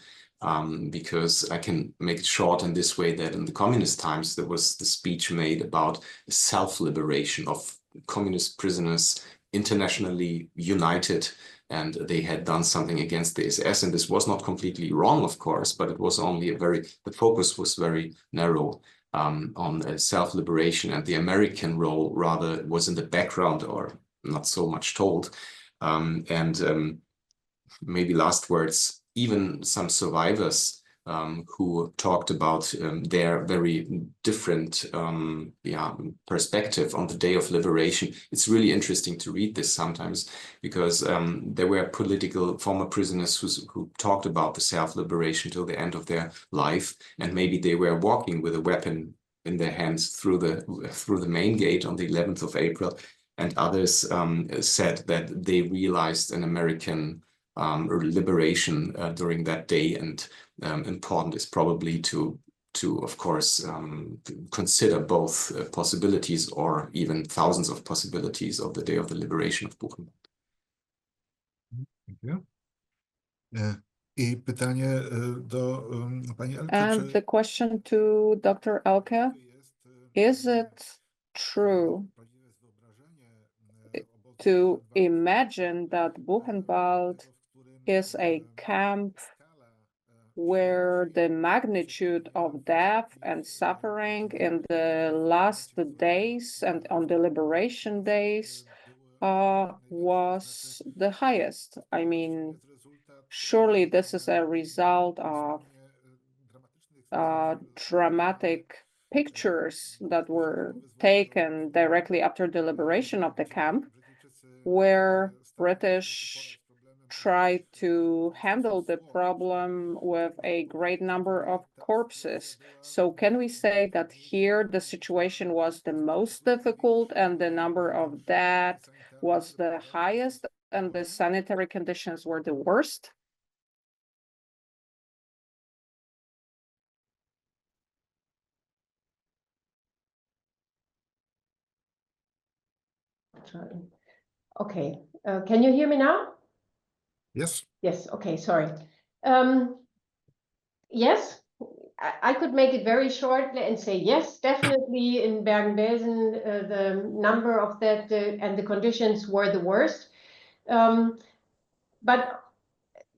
Because I can make it short in this way, that in the communist times, there was the speech made about self-liberation of communist prisoners, internationally united, and they had done something against the SS. And this was not completely wrong, of course, but it was only the focus was very narrow on self-liberation, and the American role rather was in the background or not so much told. Maybe last words, even some survivors who talked about their very different perspective on the day of liberation. It's really interesting to read this sometimes, because there were former prisoners who talked about the self-liberation till the end of their life, and maybe they were walking with a weapon in their hands through the main gate on the 11th of April, and others said that they realized an American liberation during that day, and important is probably to of course consider both possibilities or even thousands of possibilities of the day of the liberation of Buchenwald. Thank you. I pytanie do pani Elke. And the question to Dr. Elke, is it true to imagine that Buchenwald is a camp where the magnitude of death and suffering in the last days and on the liberation days was the highest? I mean, surely this is a result of dramatic pictures that were taken directly after the liberation of the camp, where British tried to handle the problem with a great number of corpses. So can we say that here the situation was the most difficult and the number of death was the highest and the sanitary conditions were the worst? Okay, can you hear me now? Yes. Yes, okay, sorry. Yes, I could make it very short and say yes, definitely in Bergen-Belsen, the number of that and the conditions were the worst. But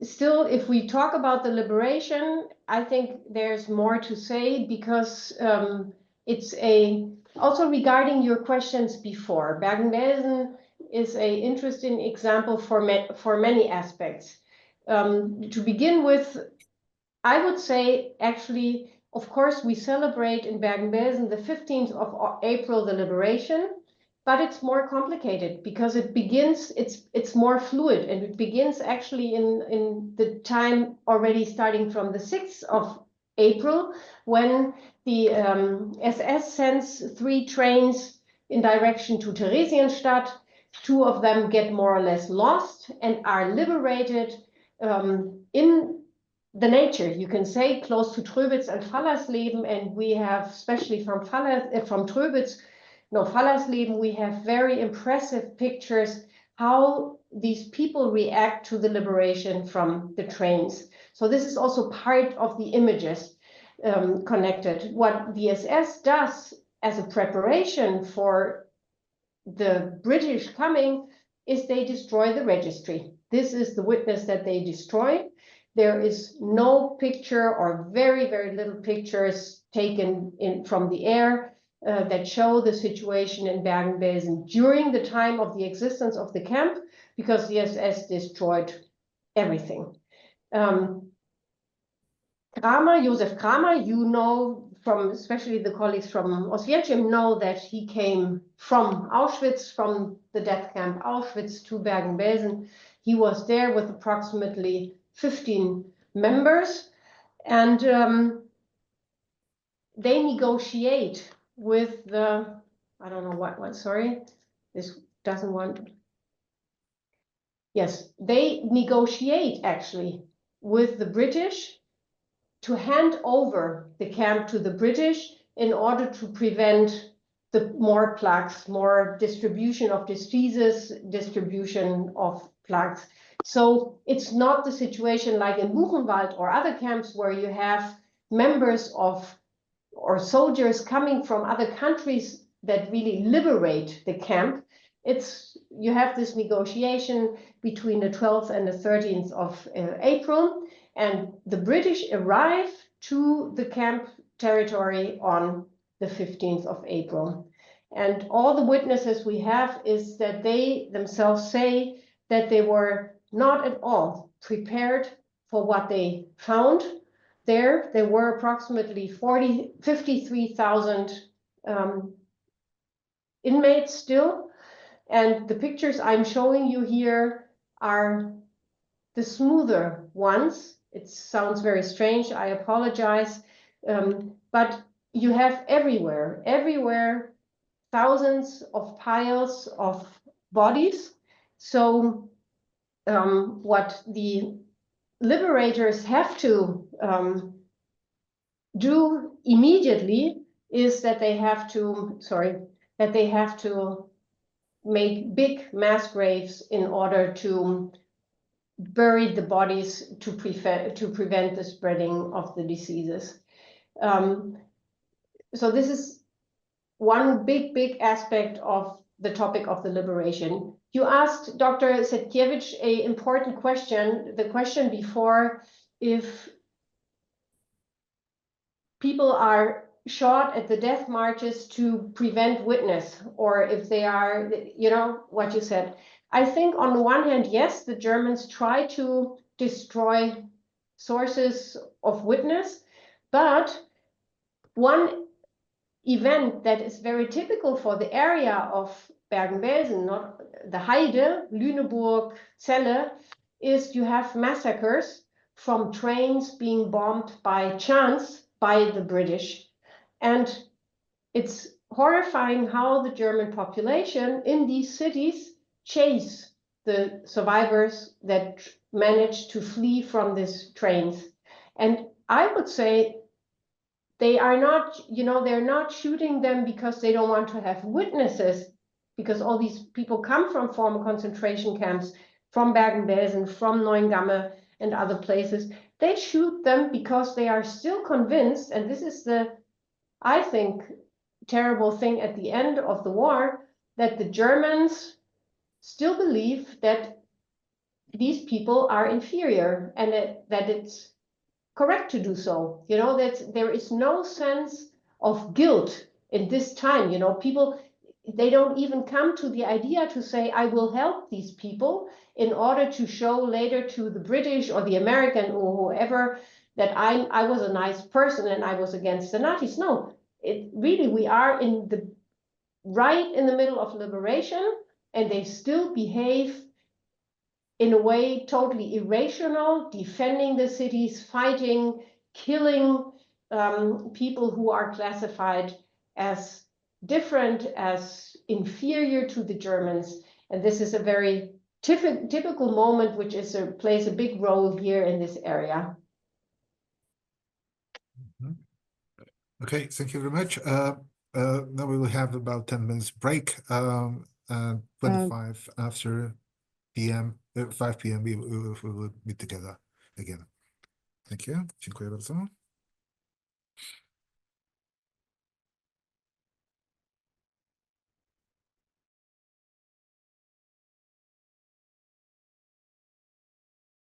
still, if we talk about the liberation, I think there's more to say, because it's also regarding your questions before, Bergen-Belsen is an interesting example for many aspects. To begin with, I would say actually Of course, we celebrate in Bergen-Belsen the 15th of April, the liberation, but it's more complicated because it begins, it's more fluid, and it begins actually in the time already starting from the 6th of April, when the SS sends 3 trains in direction to Theresienstadt. 2 of them get more or less lost and are liberated in the nature, you can say, close to Tröbitz and Fallersleben, and we have, especially from Tröbitz, no, Fallersleben, we have very impressive pictures how these people react to the liberation from the trains. So this is also part of the images connected. What the SS does as a preparation for the British coming is they destroy the registry. This is the witness that they destroy. There is no picture or very, very little pictures taken in from the air that show the situation in Bergen-Belsen during the time of the existence of the camp, because the SS destroyed everything. Josef Kramer, you know, from especially the colleagues from Oswiecim know that he came from Auschwitz, from the death camp Auschwitz to Bergen-Belsen. He was there with approximately 15 members, and they negotiate with the, I don't know what, sorry, this doesn't want, yes, they negotiate actually with the British to hand over the camp to the British in order to prevent the more plagues, more distribution of diseases, distribution of plagues. So it's not the situation like in Buchenwald or other camps where you have members of or soldiers coming from other countries that really liberate the camp. It's, you have this negotiation between the 12th and the 13th of April, and the British arrive to the camp territory on the 15th of April. And all the witnesses we have is that they themselves say that they were not at all prepared for what they found there. There were approximately 53,000 inmates still. And the pictures I'm showing you here are the smoother ones. It sounds very strange, I apologize. But you have everywhere, thousands of piles of bodies. So what the liberators have to do immediately is that they have to, make big mass graves in order to bury the bodies to prevent the spreading of the diseases. So this is one big aspect of the topic of the liberation. You asked Dr. Setkiewicz an important question, the question before, if people are shot at the death marches to prevent witness, or if they are, you know, what you said. I think on the one hand, yes, the Germans try to destroy sources of witness, but one event that is very typical for the area of Bergen-Belsen, not the Heide, Lüneburg, Celle, is you have massacres from trains being bombed by chance by the British. And it's horrifying how the German population in these cities chase the survivors that manage to flee from these trains. And I would say they are not, you know, they're not shooting them because they don't want to have witnesses, because all these people come from former concentration camps, from Bergen-Belsen, from Neuengamme and other places. They shoot them because they are still convinced, and this is the, I think, terrible thing at the end of the war, that the Germans still believe that these people are inferior and that it's correct to do so. You know, that there is no sense of guilt in this time. You know, people, they don't even come to the idea to say, I will help these people in order to show later to the British or the American or whoever that I was a nice person and I was against the Nazis. No, it really, we are right in the middle of liberation, and they still behave in a way totally irrational, defending the cities, fighting, killing people who are classified as different, as inferior to the Germans. And this is a very typical moment, which plays a big role here in this area. Okay, thank you very much. Now we will have about 10 minutes break. 25 after PM, 5 PM we will meet together again. Thank you. Dziękuję bardzo.